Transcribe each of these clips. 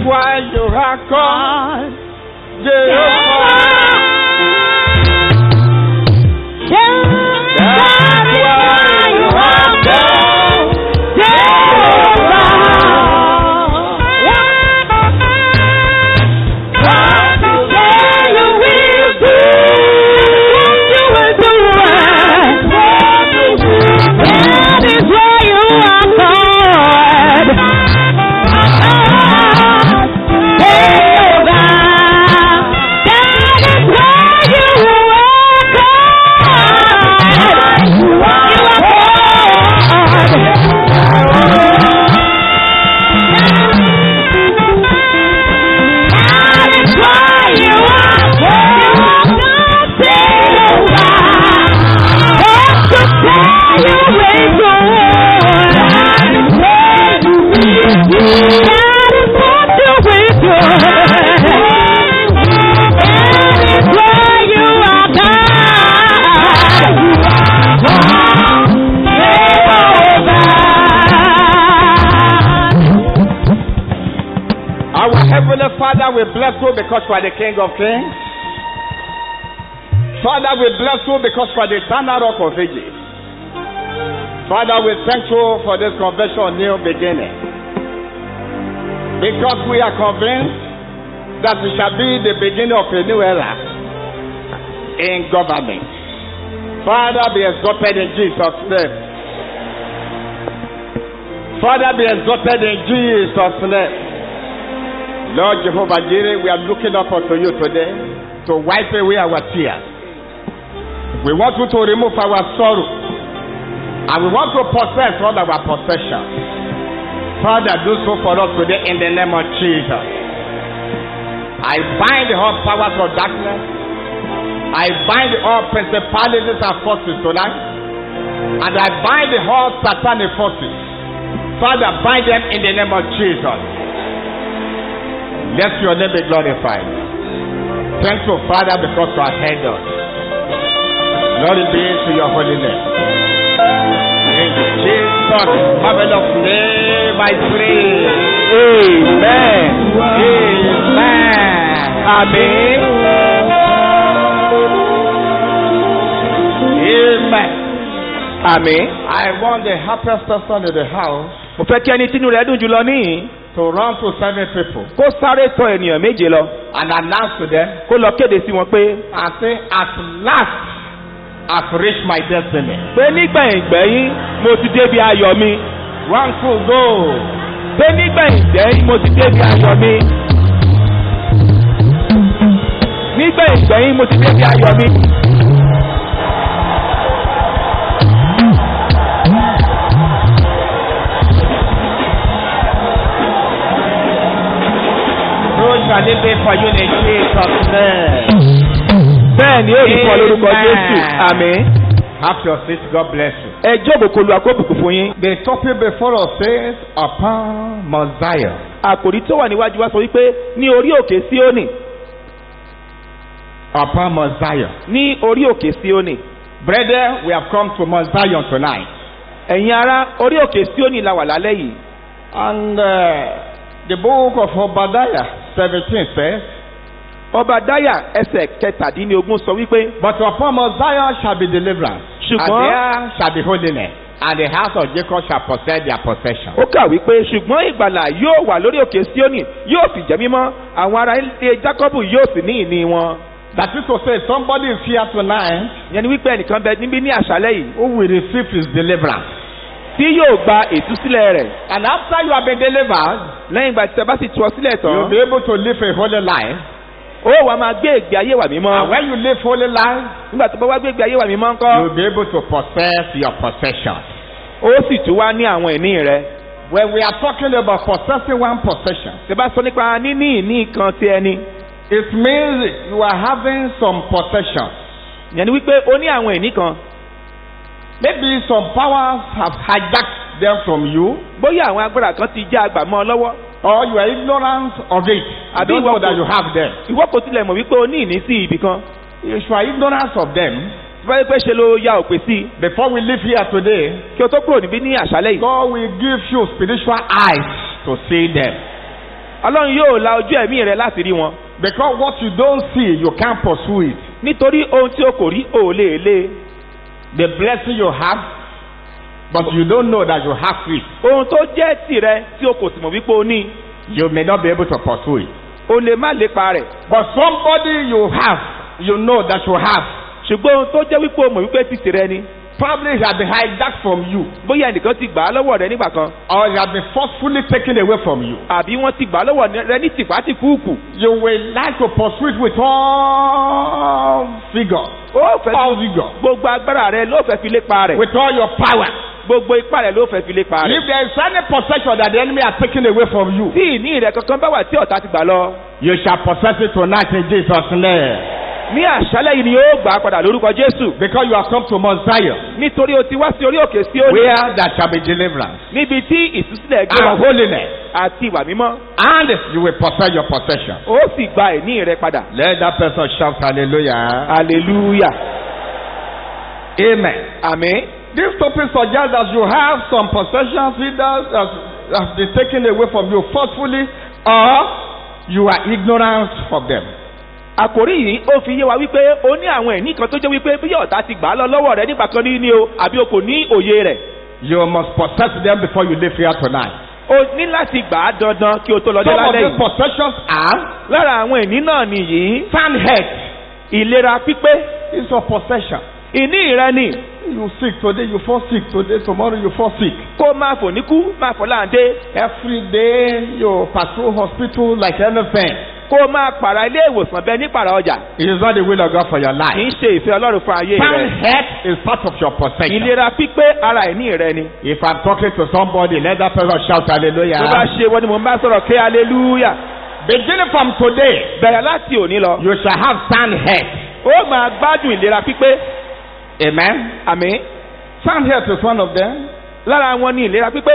why you are called Jehovah. That's why you are called Jehovah. What you say you will do, you will do it. That is why you are called Jehovah. That is why you are called. You are Father, we bless you because you are the King of Kings. Father, we bless you because you are the eternal Rock of Ages. Father, we thank you for this convention, new beginning. Because we are convinced that it shall be the beginning of a new era in government. Father, be exalted in Jesus' name. Father, be exalted in Jesus' name. Lord Jehovah Jireh, we are looking up unto you today to wipe away our tears. We want you to remove our sorrow, and we want to possess all our possessions. Father, do so for us today in the name of Jesus. I bind all powers of darkness. I bind all principalities and forces tonight, and I bind all satanic forces. Father, bind them in the name of Jesus. Let your name be glorified. Thank you, Father, because you have heard us. Glory be to your holy name. In Jesus' marvelous name I pray. Amen. Amen. Amen. Amen. Amen. I want the happiest person in the house. Mo fẹ́ kí ẹni tínú rẹ̀ dùn jùlọ níhìn. To run to 7 people. Kó sáré tọ̀ ènìyàn méje lọ. And announce to them. Kó lọ kéde sí wọn pé. And say, at last I've reached my destiny. Pé nígbẹ̀yìngbẹ̀yìn mo ti débi ayọ̀ mi. 1, 2, go. Pé nígbẹ̀yìngbẹ̀yìn mo ti débi ayọ̀ mi. Nígbẹ̀yìngbẹ̀yìn mo ti débi ayọ̀ mi. Shall it be for you in Jesus' name? Bẹ́ẹ̀ni ó ní fún lórúkọ Jésù. Àmín. Have your seat. God bless you. Ẹ jókòó kó lu àkóbùkù fún yín. The topic before us says upon Mount Zion. Àkòrí tó wà níwájú wa sọ wípé ní orí òkè Síónì. Upon Mount Zion. Ní orí òkè Síónì. Brethren, we have come to Mount Zion tonight. Ẹ̀yin ará, orí òkè Síónì la wà lálẹ́ yìí. And the book of Obadiah 17 says, Obadiah ẹsẹ̀ 17 sọ wípé. But upon Mount Zion shall be deliverance, and there shall be holiness, and the house of Jacob shall possess their possession. Ó kà wípé ṣùgbọ́n ìgbàlà yóò wà lórí òkè Síónì yóò sì jẹ́ mímọ́ àwọn ará ilé Jákọ́bù yóò sì ní ìní wọn. That is to say, somebody is here tonight. Yẹn ni wípé ẹnìkan bẹ níbí ní àṣálẹ́ yìí. Who will receive his deliverance. Tí yóò gba ìtúsílẹ̀ rẹ̀. And after you have been delivered, lẹ́yìn ìgbà tí ẹ bá sì tú ọ sílẹ̀ tán. you will be able to live a holy life. Ó wá máa gbé ìgbé ayé wà mímọ́. And when you live holy life, nígbà tó bá wá gbé ìgbé ayé wà mímọ́ ńkọ́. you will be able to possess your possessions. Ó sì tún wá ní àwọn ìní rẹ̀. When we are talking about possessing one possession, ṣe bá sọ nípa níní ìní kan ti ẹni. it means you are having some possessions. Yẹn ni wípé o ní àwọn ìní kan. Maybe some powers have hijacked them from you. Bóyá àwọn agbára kan ti já àgbà mọ́ ọ lọ́wọ́. Or you are ignorant of it. I don't know that you have them. Ìwọ kò tilẹ̀ mọ̀ wípé o ní ìní sí ibì kan. If you are ignorant of them, tí wọ́n yẹ pé ṣe ló ya òpè sí. before we leave here today, kí o tó kúrò níbí ní àṣálẹ́ yìí. God will give you spiritual eyes to see them. Ọlọ́run yóò la ojú ẹ̀mí rẹ láti rí wọn. Because what you don't see, you can't pursue it. Nítorí ohun tí o kò rí ò lè lé. The blessing you have, but you don't know that you have it. Ohun tó jẹ́ tìrẹ tí o kò sì mọ̀ wípé o ní. You may not be able to pursue it. O lè má lépa rẹ̀. But somebody you have, you know that you have. Ṣùgbọ́n ohun tó jẹ́ wípé o mọ̀ wípé ti tìrẹ ni. Probably it has been hijacked from you. Bóyá ẹnìkan ti gbà á lọ́wọ́ rẹ nígbà kan. Or it has been forcefully taken away from you. Àbí wọ́n ti gbà á lọ́wọ́ rẹ ní tìpátìkúùkù. You will like to pursue it with all vigor. Ó fẹ́ All vigor. gbogbo agbára rẹ ló fẹ́ fi lépa rẹ̀. With all your power. Gbogbo ipá rẹ ló fẹ́ fi lépa rẹ̀. If there is any possession that the enemy has taken away from you, Tí ìní rẹ̀ kankan bá wà tí ọ̀tá ti gbà lọ. you shall possess it tonight in Jesus' name. Ní àṣálẹ́ yìí ni yóò gbà á padà lórúkọ Jésù. Because you have come to Mount Zion, Nítorí o ti wá sí orí òkè Síónì. where there shall be deliverance Níbi tí ìtúsílẹ̀ gbé and wá holiness, àti ìwà mímọ́. and you will possess your possession. Ó sì gba ìní rẹ padà. Let that person shout hallelujah. Hallelujah. Amen. Àmín. This topic suggests that you have some possessions either that have been taken away from you forcefully, or you are ignorant of them. Àkòrí yìí ó fi yé wa wípé o ní àwọn ẹ̀ní kan tó jẹ́ wípé bí ọ̀tá ti gbà á lọ lọ́wọ́ rẹ nígbà kan ní o àbí o kò ní òye rẹ̀. You must possess them before you leave here tonight. O ní láti gbà á dandan kí o tó lọ dé Some of lálẹ́ these yìí. possessions are Lára àwọn ẹ̀ní náà nìyí. sound health. Ìlera pípé. It's your possession. Ìní rẹ ni. You sick today, you fall sick today, tomorrow you fall sick. Kó máa fò níkú máa fò láǹdé. Every day you patrol hospital like anything. Kó máa pààrà ilé ìwòsàn bẹ́ẹ̀ ní pààrà ọjà. It is not the will of God for your Kì life. í ṣe ìfẹ́ Ọlọ́run fún ayé Sound rẹ. health is part of your possession. Ìlera pípé ara ẹ̀ní rẹ ni. If I'm talking to somebody, let that person shout hallelujah. Tó bá ṣe wọ́n ni mò ń bá sọ̀rọ̀ ké hallelujah. Beginning from today, Bẹ̀rẹ̀ láti òní lọ. you shall have sound health. Ó máa gbádùn ìlera pípé. Amen. Àmín. Sound health is one of them. Lára wọn ni ìlera pípé.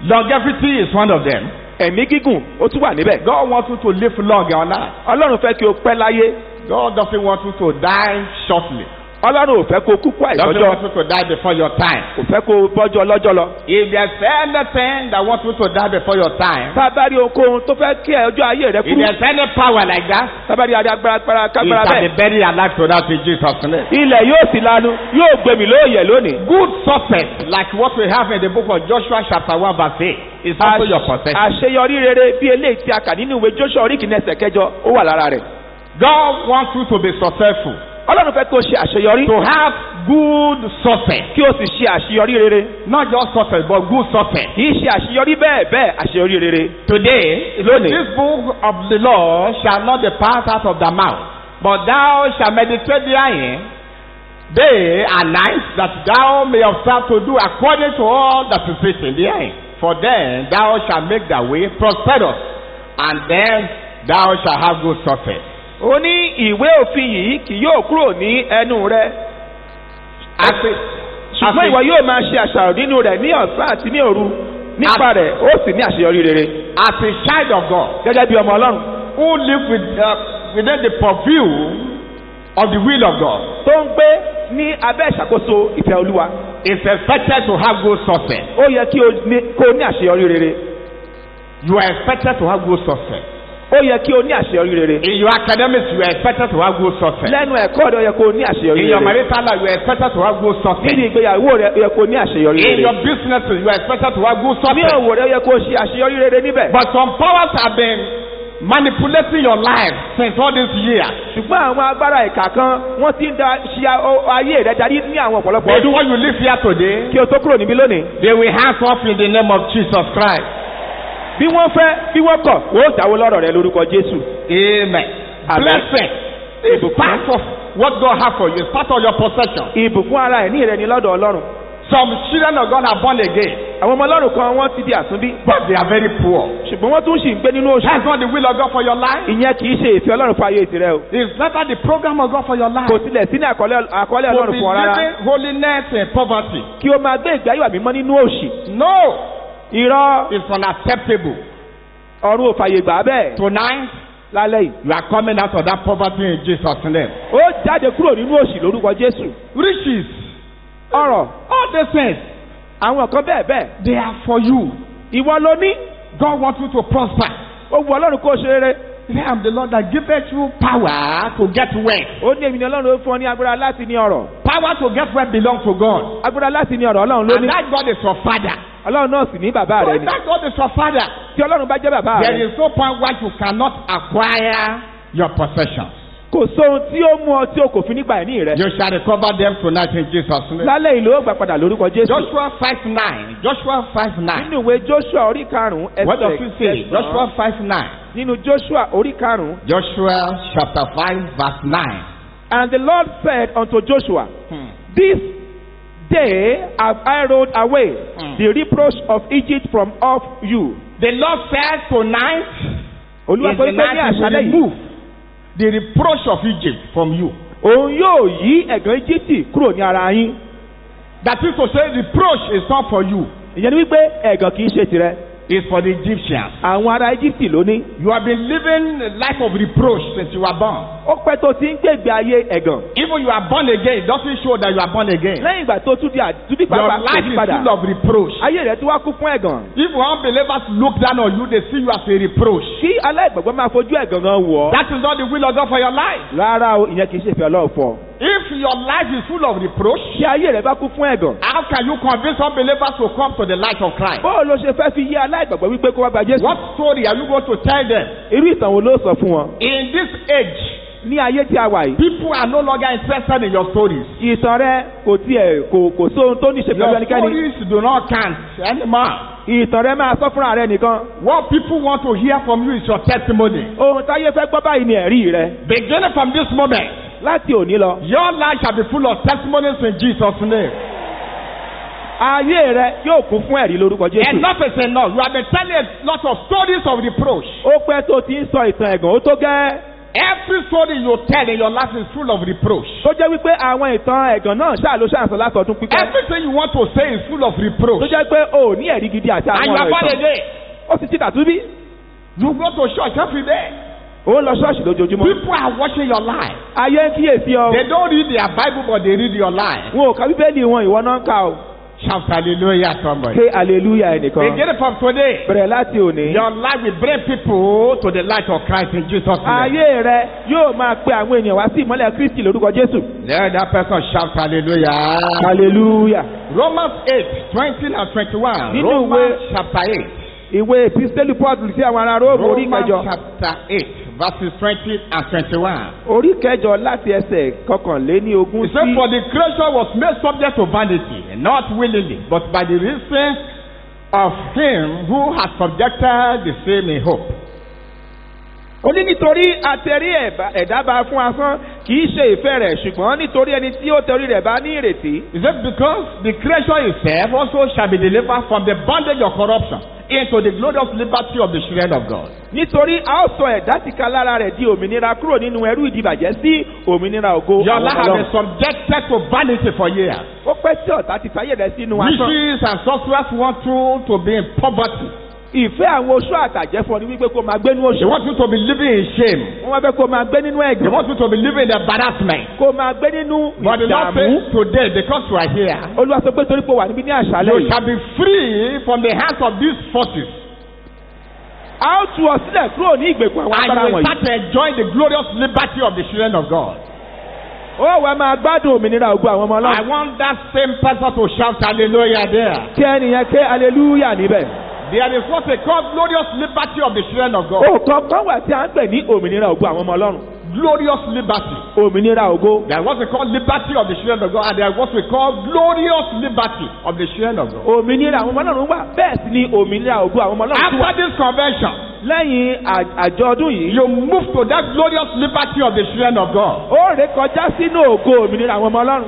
Longevity is one of them. Ẹ̀mí gígùn ó tún wà níbẹ̀. God wants you to live long on earth. Ọlọ́run fẹ́ kí o pẹ́ láyé. God doesn't want you to die shortly. Ọlọ́run ò fẹ́ kó o kúkú Doesn't àìsọ́jọ́. want you to die before your time. Kò fẹ́ kó o bọ́jọ́ lọ́jọ́ lọ. If there's anything that wants you to die before your time, Tá a bá rí ohunkóhun tó fẹ́ kí ọjọ́ ayé rẹ if kú. there's any power like that, Tá a bá rí agbára it kágbára shall be bẹ́ẹ̀. buried alive tonight in Jesus' name. Ilẹ̀ yóò sì lanu yóò gbẹ̀mí lóòyẹ̀ lónìí. Good success, like what we have in the book of Joshua chapter 1 verse 8, is also your possession. Àṣeyọrí rere bí eléyìí tí a kà nínú ìwé Joshua orí kìíní ẹsẹ̀ kẹjọ ó wà lára rẹ̀. God wants you to be successful, Ọlọ́run fẹ́ kí o ṣe àṣeyọrí. to have good success. Kí o sì ṣe àṣeyọrí rere. Not just success, but good success. Kì í ṣe àṣeyọrí bẹ́ẹ̀ àṣeyọrí rere. Today, Lónìí. this book of the law shall not depart out of thy mouth, but thou shalt meditate therein day and night, that thou may observe to do according to all that is written therein. For then thou shalt make thy way prosperous, and then thou shalt have good success. Ó ní ìwé òfin yìí kì yóò kúrò ní ẹnu rẹ. Ṣùgbọ́n ìwọ yóò máa ṣe àṣàrò nínú rẹ̀ ní ọ̀sán àti ní òru. Nípa rẹ̀ ó sì ní àṣeyọrí rere. As a child of God, Gẹ́gẹ́ bí ọmọ Ọlọ́run who live within the purview of the will of God, tó ń gbé ní abẹ́ ìṣàkóso ìfẹ́ Olúwa. is expected to have good success. Ó yẹ kí o ní àṣeyọrí rere. You are expected to have good success. Ó yẹ kí o ní àṣeyọrí rere. In your academics, you are expected to have good success. Lẹ́nu ẹ̀kọ́ rẹ̀ ó yẹ kó o ní àṣeyọrí In your rere. marital life, you are expected to have good success. Nínú ìgbéyàwó rẹ̀ ó yẹ kó o ní àṣeyọrí In your rere. businesses, you are expected to have good Ní success. òwò rẹ̀ ó yẹ kó o ṣe àṣeyọrí rere níbẹ̀. But some powers have been manipulating your life since all these years. Ṣùgbọ́n àwọn agbára ìkà kan wọ́n ti ń da ṣe ayé rẹ̀ darí ní àwọn ọ̀pọ̀lọpọ̀ ọdún. Before you leave here today, Kí o tó kúrò níbí lónìí. they will hands off in the name of Jesus Christ. Bí wọ́n fẹ́ bí wọ́n kọ̀ ó jáwó lọ́rọ̀ rẹ lórúkọ Jésù. Amen. Amen. Blessing is part of what God has for you. It's part of your possession. Ìbùkún ara ẹ̀ ní ìrẹni lọ́dọ̀ Ọlọ́run. Some children of God are born again, Àwọn ọmọ Ọlọ́run kan wọ́n ti di àtúnbí. but they are very poor. Ṣùgbọ́n wọ́n tún ṣì ń gbé nínú òṣù. That's not the will of God for your life. Ìyẹn kì í ṣe ìfẹ́ Ọlọ́run fún ayé tirẹ̀ o. It's never the program of God for your life. Kò tilẹ̀ sí ní àkọlé To Ọlọ́run be fún ọ rárá. living holiness and poverty. Kí o máa gbé ìgbé ayé àmímọ́ nínú òṣì. No, Irọ́ it's unacceptable. ọ̀run ò fàyè gbà bẹ́ẹ̀. Tonight, Lálẹ́ yìí. you are coming out of that poverty in Jesus' name. Ó jáde kúrò nínú òṣì lórúkọ Jésù. Riches, Ọ̀rọ̀ all these things, àwọn kan bẹ́ẹ̀ bẹ́ẹ̀. they are for you. Ìwọ ló ní. God wants you to prosper. ó wu ọlọ́run kó ṣe rere. I am the Lord that giveth you power to get wealth. ó ní èmi ni ọlọ́run ó fún ọ ní agbára láti ní ọrọ̀. Power to get wealth belongs to God. agbára láti ní ọrọ̀ ọlọ́run ló And ní. that God is your father. ọlọ́run náà sì ní bàbá So rẹ if ni. that God is your father, tí ọlọ́run bá jẹ́ bàbá there rẹ. is no point why you cannot acquire your possessions. kò sóhun tí ó mú ọ tí o kò fi nígbà ẹ̀ní rẹ. You shall recover them tonight in Jesus' name. lálẹ́ ìlú ó gbà padà lórúkọ Jésù. Joshua 5:9. Joshua 5:9. nínú ìwé Joshua orí karùn-ún What does it say? ẹsẹ̀ Joshua kẹsàn-án. 5:9. nínú Joshua orí karùn-ún. Joshua chapter 5 verse 9. And the Lord said unto Joshua, This day have I rolled away the reproach of Egypt from off you. The Lord said tonight Olúwa is sọ the pé ní night he will àṣálẹ́ yìí, remove the reproach of Egypt from you. òun yóò yí ẹ̀gàn Íjíbítì kúrò ní ara yín. That is to say, reproach is not for you. Ìyẹn ni wípé ẹ̀gàn kì í ṣe tirẹ̀. It's for the Egyptians. Àwọn ará Íjíbítì ló ní. You have been living a life of reproach since you were born. Ó pẹ́ tó ti ń gbègbè ayé ẹ̀gàn. Even you are born again, it doesn't show that you are born again. Lẹ́yìn ìgbà tó tún di àdúgbò Your pàápàá kò life ní is padà. full of reproach. Ayé rẹ̀ tí wá kún fún ẹ̀gàn. If unbelievers look down on you, they see you as a reproach. Kí aláìgbàgbọ́ máa fojú ẹ̀gàn gan wọ̀ ọ́. That is not the will of God for your life. Rárá o, ìyẹn kì í ṣe ìfẹ́ Ọlọ́run fún ọ. If your life is full of reproach, Tí ayé rẹ̀ bá kún fún ẹ̀gàn. how can you convince unbelievers to come to the light of Christ? Báwo ló ṣe fẹ́ fi yé aláìgbàgbọ́ wípé kó wá gba Jésù? What story are you going to tell them? Irú ìtàn wo ló sọ fún wọn? In this age, Ní ayé tí a wà yìí, people are no longer interested in your stories. ìtàn rẹ kò tiẹ̀ kò sóhun tó ní ṣe pẹ̀lú Your ẹnikẹ́ni. stories do not count anymore. Ìtàn rẹ máa sọ fúnra rẹ nìkan. What people want to hear from you is your testimony. Ohun táyé fẹ́ gbọ́ báyìí ni ẹ̀rí rẹ. Beginning from this moment, Láti òní lọ, your life shall be full of testimonies in Jesus' name. ayé rẹ yóò kún fún ẹ̀rí lórúkọ Jésù. Enough is enough. You have been telling a lot of stories of reproach. Ó pẹ́ tó ti ń sọ ìtàn ẹ̀gàn ó tó gẹ́. Every story you tell in your life is full of reproach. Tó jẹ́ wípé àwọn ìtàn ẹ̀gàn náà ṣáà ló ṣàǹsọ látọdún pípẹ́. Everything you want to say is full of reproach. Tó jẹ́ pé o ò ní ẹ̀rí gidi àti And you àwọn are ọ̀rọ̀ born ìtàn. again. Ó sì ti dàtú bí. You go to church every day. Ó ń lọ ṣọ́ọ̀ṣì lójoojúmọ́. People are watching your life. Ayé ń kíyèsí ọ. They don't read their Bible, but they read your life. Wọn ò ka Bíbélì wọn, ìwọ náà ń kà o. Shout hallelujah, somebody. Ké hallelujah ẹnìkan. Beginning from today, Bẹ̀rẹ̀ láti òní. your life will bring people to the light of Christ in Jesus' name. Ayé rẹ yóò máa pe àwọn ènìyàn wá sí ìmọ́lẹ̀ Kristi lórúkọ Jésù. Let that person shout hallelujah. Hallelujah. Romans 8:20 and 21. Nínú Romans ìwé- chapter 8. Ìwé Epistẹ́lì Pọ́ọ̀lù sí àwọn ará Róòmù orí Romans kẹjọ. chapter 8, verses 20 and 21. Orí kẹjọ láti ẹsẹ̀ kọkànléní ogún It says, sí. for the creation was made subject to vanity, not willingly, but by the reason of him who has subjected the same in hope. Ó ní nítorí àtẹ̀rí ẹ̀dá bá fún asán kì í ṣe ìfẹ́ rẹ̀ ṣùgbọ́n nítorí ẹni tí ó tẹrí rẹ̀ bá ní ìrètí. Is it because the creation itself also shall be delivered from the bondage of corruption into the glorious liberty of the children of God? Nítorí a ó sọ ẹ̀dá tìka lára rẹ̀ di òmìnira kúrò nínú ẹrú ìdìbàjẹ́ sí òmìnira ògo Your àwọn life has Ọlọ́run. been subjected to vanity for years. Ó pẹ́ tí ọ̀tá ti fàyè rẹ̀ sínú asán. Witches and sorcerers want you to be in poverty. Ìfẹ́ àwọn oṣó àtàjẹ́ fún ọ ní wípé kó máa gbé nínú They òṣù. want you to be living in shame. Wọ́n wá fẹ́ kó máa gbé nínú They ẹ̀gàn. want you to be living in embarrassment. Kó máa gbé nínú But the Lord ìdààmú. says today, because you are here, Olúwa sọ pé torí pé ó wà níbí ní àṣálẹ́ you yìí. shall be free from the hands of these forces. A ó tú ọ sílẹ̀ kúrò ní ìgbèkùn àwọn And agbára you will wọ̀nyí. start to enjoy the glorious liberty of the children of God. Ó wá máa gbádùn òmìnira ògo àwọn ọmọ I Ọlọ́run. want that same person to shout hallelujah there. Kí ẹnìyẹn ké hallelujah níbẹ̀. There is what they call glorious liberty of the children of God. Òkan kan wà tí a ń pè ní òmìnira ògo àwọn ọmọ Ọlọ́run. Glorious liberty. Òmìnira ògo. There is what we call liberty of the children of God, and there is what we call glorious liberty of the children of God. Òmìnira àwọn ọmọ Ọlọ́run wà bẹ́ẹ̀ sì ni òmìnira ògo àwọn ọmọ Ọlọ́run tún wà. After this convention, Lẹ́yìn àjọ ọdún yìí, you move to that glorious liberty of the children of God. ó ré kọjá sínú ògo òmìnira àwọn ọmọ Ọlọ́run.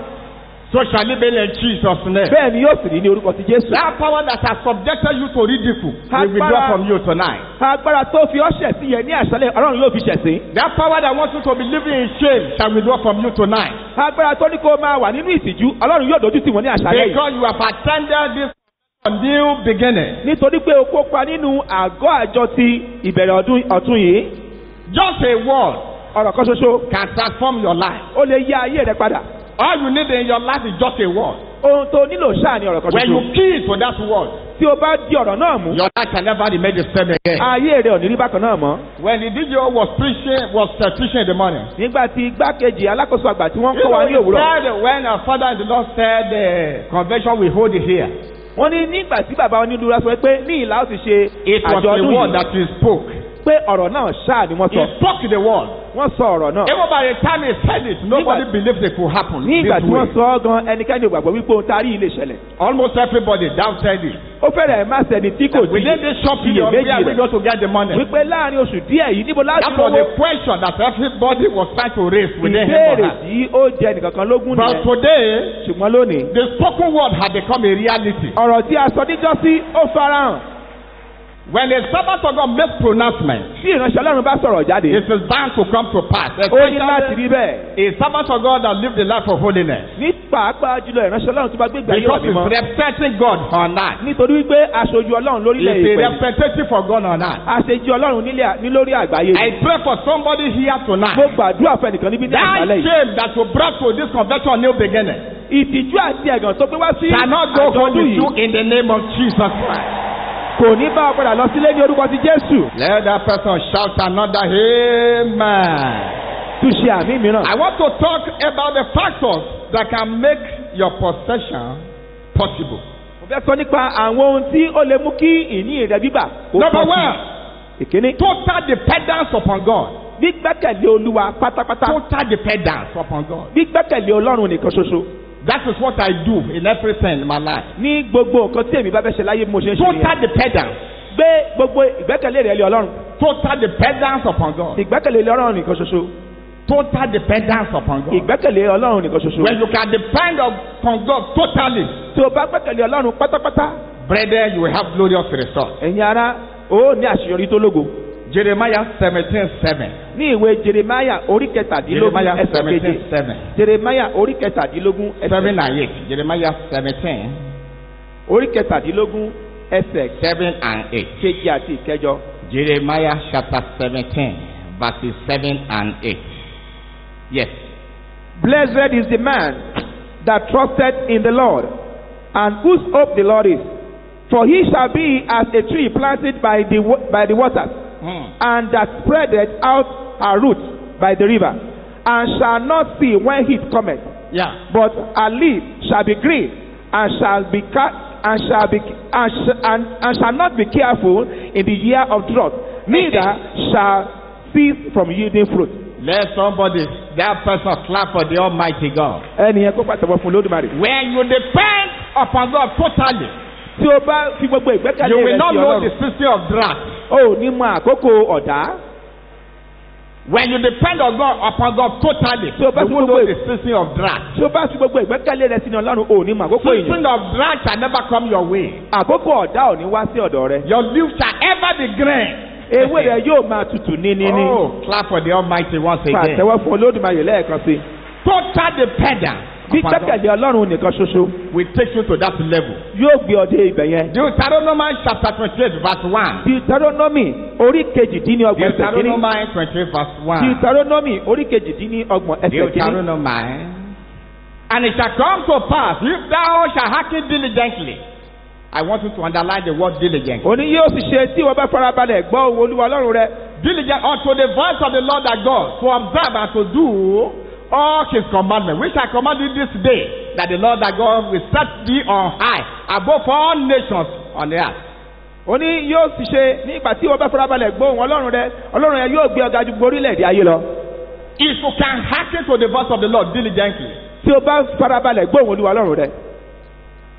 So shall it be in Jesus' name. Bẹ́ẹ̀ ni yóò sì rí ní orúkọ ti Jésù. That power that has subjected you to ridicule will withdraw from you tonight. Agbára tó fi ọ́ ṣẹ̀ sí yẹn ní àṣálẹ̀ Ọlọ́run yóò fi ṣẹ̀ sí. That power that wants you to be living in shame shall withdraw from you tonight. Agbára tó ní kó máa wà nínú ìtìjú Ọlọ́run yóò dojú tì wọ́n ní àṣálẹ̀ yìí. Because you have attended this new beginning. Nítorí pé o kópa nínú àgọ́ àjọ ti ìbẹ̀rẹ̀ ọ̀tun yìí, Just a word ọ̀rọ̀ kan ṣoṣo can transform your life. ó lè yí ayé rẹ padà. All you need in your life is just a word. ohun tó nílò ṣáà ni ọ̀rọ̀ kan When ṣoṣo. you key to that word, Tí o bá di ọ̀rọ̀ náà mú, your life can never remain the same again. ayé rẹ̀ ò ní rí bákan náà mọ́. When the DJ was preaching in the morning, Nígbà tí igbákejì alákòóso àgbà tí wọ́n you kọ́ wa ní know, he òwúrọ̀. said when our father in the Lord said the convention we hold it here, Wọ́n ní nígbà tí bàbá onídùúrà sọ pé ní ìlà ó ti ṣe it was the àjọ̀dún word yìí, that he spoke. pé ọ̀rọ̀ náà ṣáà ni wọ́n He sọ. spoke the word. Wọ́n sọ ọ̀rọ̀ náà. Even by the time he said it, nobody believed it could happen Ní ìgbà this tí wọ́n way. sọ ọ́ gan, ẹnikẹ́ni ò gbàgbọ́ wípé ohun tá a rí yìí lè ṣẹlẹ̀. Almost everybody doubted it. Ó fẹ́rẹ̀ má sẹ́ni tí kò Within this short period, where are we going to get the money? wípé láàrin oṣù díẹ̀ yìí níbo láti That was the lọ́wọ́. question that everybody was trying to raise within him or Ìbéèrè her. tí ó jẹ nìkankan lógún But nìyẹn. today, Ṣùgbọ́n lónìí, the spoken word had become a reality. ọ̀rọ̀ tí a sọ níjọ́sí ó farahàn. When a servant of God makes pronouncement, Tí ìránṣẹ́ Ọlọ́run bá sọ̀rọ̀ jáde, it is bound to come to pass. ó ní láti rí bẹ́ẹ̀. A servant of God that lived the life of holiness. Ní pàápàá jùlọ ìránṣẹ́ Ọlọ́run tó bá gbé ìgbà yìí wà Because he's mímọ́. representing God on earth. Nítorí wípé aṣojú Ọlọ́run lórílẹ̀ He's a èdè. representative for God on earth. Aṣojú Ọlọ́run ní lórí àgbáyé. I pray for somebody here Mo tonight. gbàdúrà fún ẹnìkan níbí ní That àgbálẹ̀ yìí. shame that you brought to this convention new beginning Ìtìjú àti ẹ̀gàn tó gbé wá sí cannot go home àjọ̀dún with yìí you in the name of Jesus Christ. kò ní bá ọ padà lọ sílé ní orúkọ ti Jésù. Let that person shout another amen. Tún ṣe àmì mìíràn. I want to talk about the factors that can make your possession possible. Mo fẹ́ sọ nípa àwọn ohun tí ó lè mú kí ìní rẹ̀ gbígbà kó Number pọ̀ sí. one, Ìkíní, total dependence upon God. gbígbẹ́kẹ̀lé Olúwa pátápátá. Total dependence upon God. Gbígbẹ́kẹ̀lé Ọlọ́run nìkan ṣoṣo. That is what I do in everything in my life. Ní gbogbo nǹkan tí èmi bá fẹ́ ṣe láyé bí mo ṣe ń ṣe Total nìyẹn. dependence. Gbé gbogbo ìgbẹ́kẹ̀lé rẹ̀ lé Ọlọ́run. Total dependence upon God. Ìgbẹ́kẹ̀lé lé Ọlọ́run nìkan ṣoṣo. Total dependence upon God. Ìgbẹ́kẹ̀lé Ọlọ́run nìkan ṣoṣo. When you can depend upon God totally, Tí o bá gbẹ́kẹ̀lé Ọlọ́run pátápátá, brethren, you will have glorious results. ẹ̀yin ará, ó ní àṣeyọrí tó lógo. Jeremiah 17:7. Ní ìwé Jeremiah orí kẹtàdínlógún Jeremiah ẹsẹ̀ keje. 17:7. Jeremiah orí kẹtàdínlógún 7 ẹsẹ̀ and 8. Jeremiah 17, orí kẹtàdínlógún ẹsẹ̀ 7 and 8. keje àti ìkẹjọ. Jeremiah chapter 17, verses 7 and 8. Yes. Blessed is the man that trusted in the Lord, and whose hope the Lord is. For he shall be as a tree planted by the waters, and that spreadeth out her roots by the river, and shall not see when heat cometh. Yeah. But her leaf shall be green, and shall be and shall not be careful in the year of drought, neither shall cease from yielding fruit. Let somebody, that person clap for the Almighty God. Ẹnìyẹn kó pàtàkì fún Olódùmarè. When you depend upon God totally, Tí o bá fi gbogbo ìgbẹ́kẹ̀lé you rẹ̀ will not sí know the Ọlọ́run, season of drought. o ò ní mọ àkókò ọ̀dá. When you depend on God upon God totally, So, but you will know you- the season of drought. Tí o bá fi gbogbo ìgbẹ́kẹ̀lé rẹ̀ sínú Ọlọ́run, o ò ní mọ àkókò Season ìyàn. of drought shall never come your way. Àkókò ọ̀dá ò ní wá sí ọ̀dọ̀ rẹ. Your leaf shall ever be green. Ewé rẹ̀ yóò máa tutù ní. Oh, clap for the Almighty once again. Pàtẹ́wọ́ fún Olódùmarè lẹ́ẹ̀kan sí. Total dependence upon God Gbígbẹ́kẹ̀lé Ọlọ́run nìkan ṣoṣo will take you to that level. yóò gbé ọ dé ibẹ̀ yẹn. Deuteronomy chapter 28 verse 1. Deuteronomy orí kejìdínlọ́gbọ̀n ẹsẹ̀ kìíní. Deuteronomy 28 verse 1. Deuteronomy orí kejìdínlọ́gbọ̀n ẹsẹ̀ kìíní. Deuteronomy. And it shall come to pass if thou shalt hearken diligently. I want you to underline the word diligent. Òní yóò sì ṣe tí wọ́n bá farabalẹ̀ gbọ́ ohùn Olúwa Ọlọ́run rẹ. Diligent unto the voice of the Lord thy God, to observe and to do all his commandments, which I command you this day, that the Lord thy God will set thee on high above all nations on the earth. Òní yóò sì ṣe nígbà tí wọ́n bá farabalẹ̀ gbọ́ ohùn Ọlọ́run rẹ. Ọlọ́run rẹ yóò gbé ọ ga ju gbogbo orílẹ̀-èdè ayé lọ. If you can hearken to the voice of the Lord diligently, Tí o bá farabalẹ̀ gbọ́ ohùn Olúwa Ọlọ́run rẹ.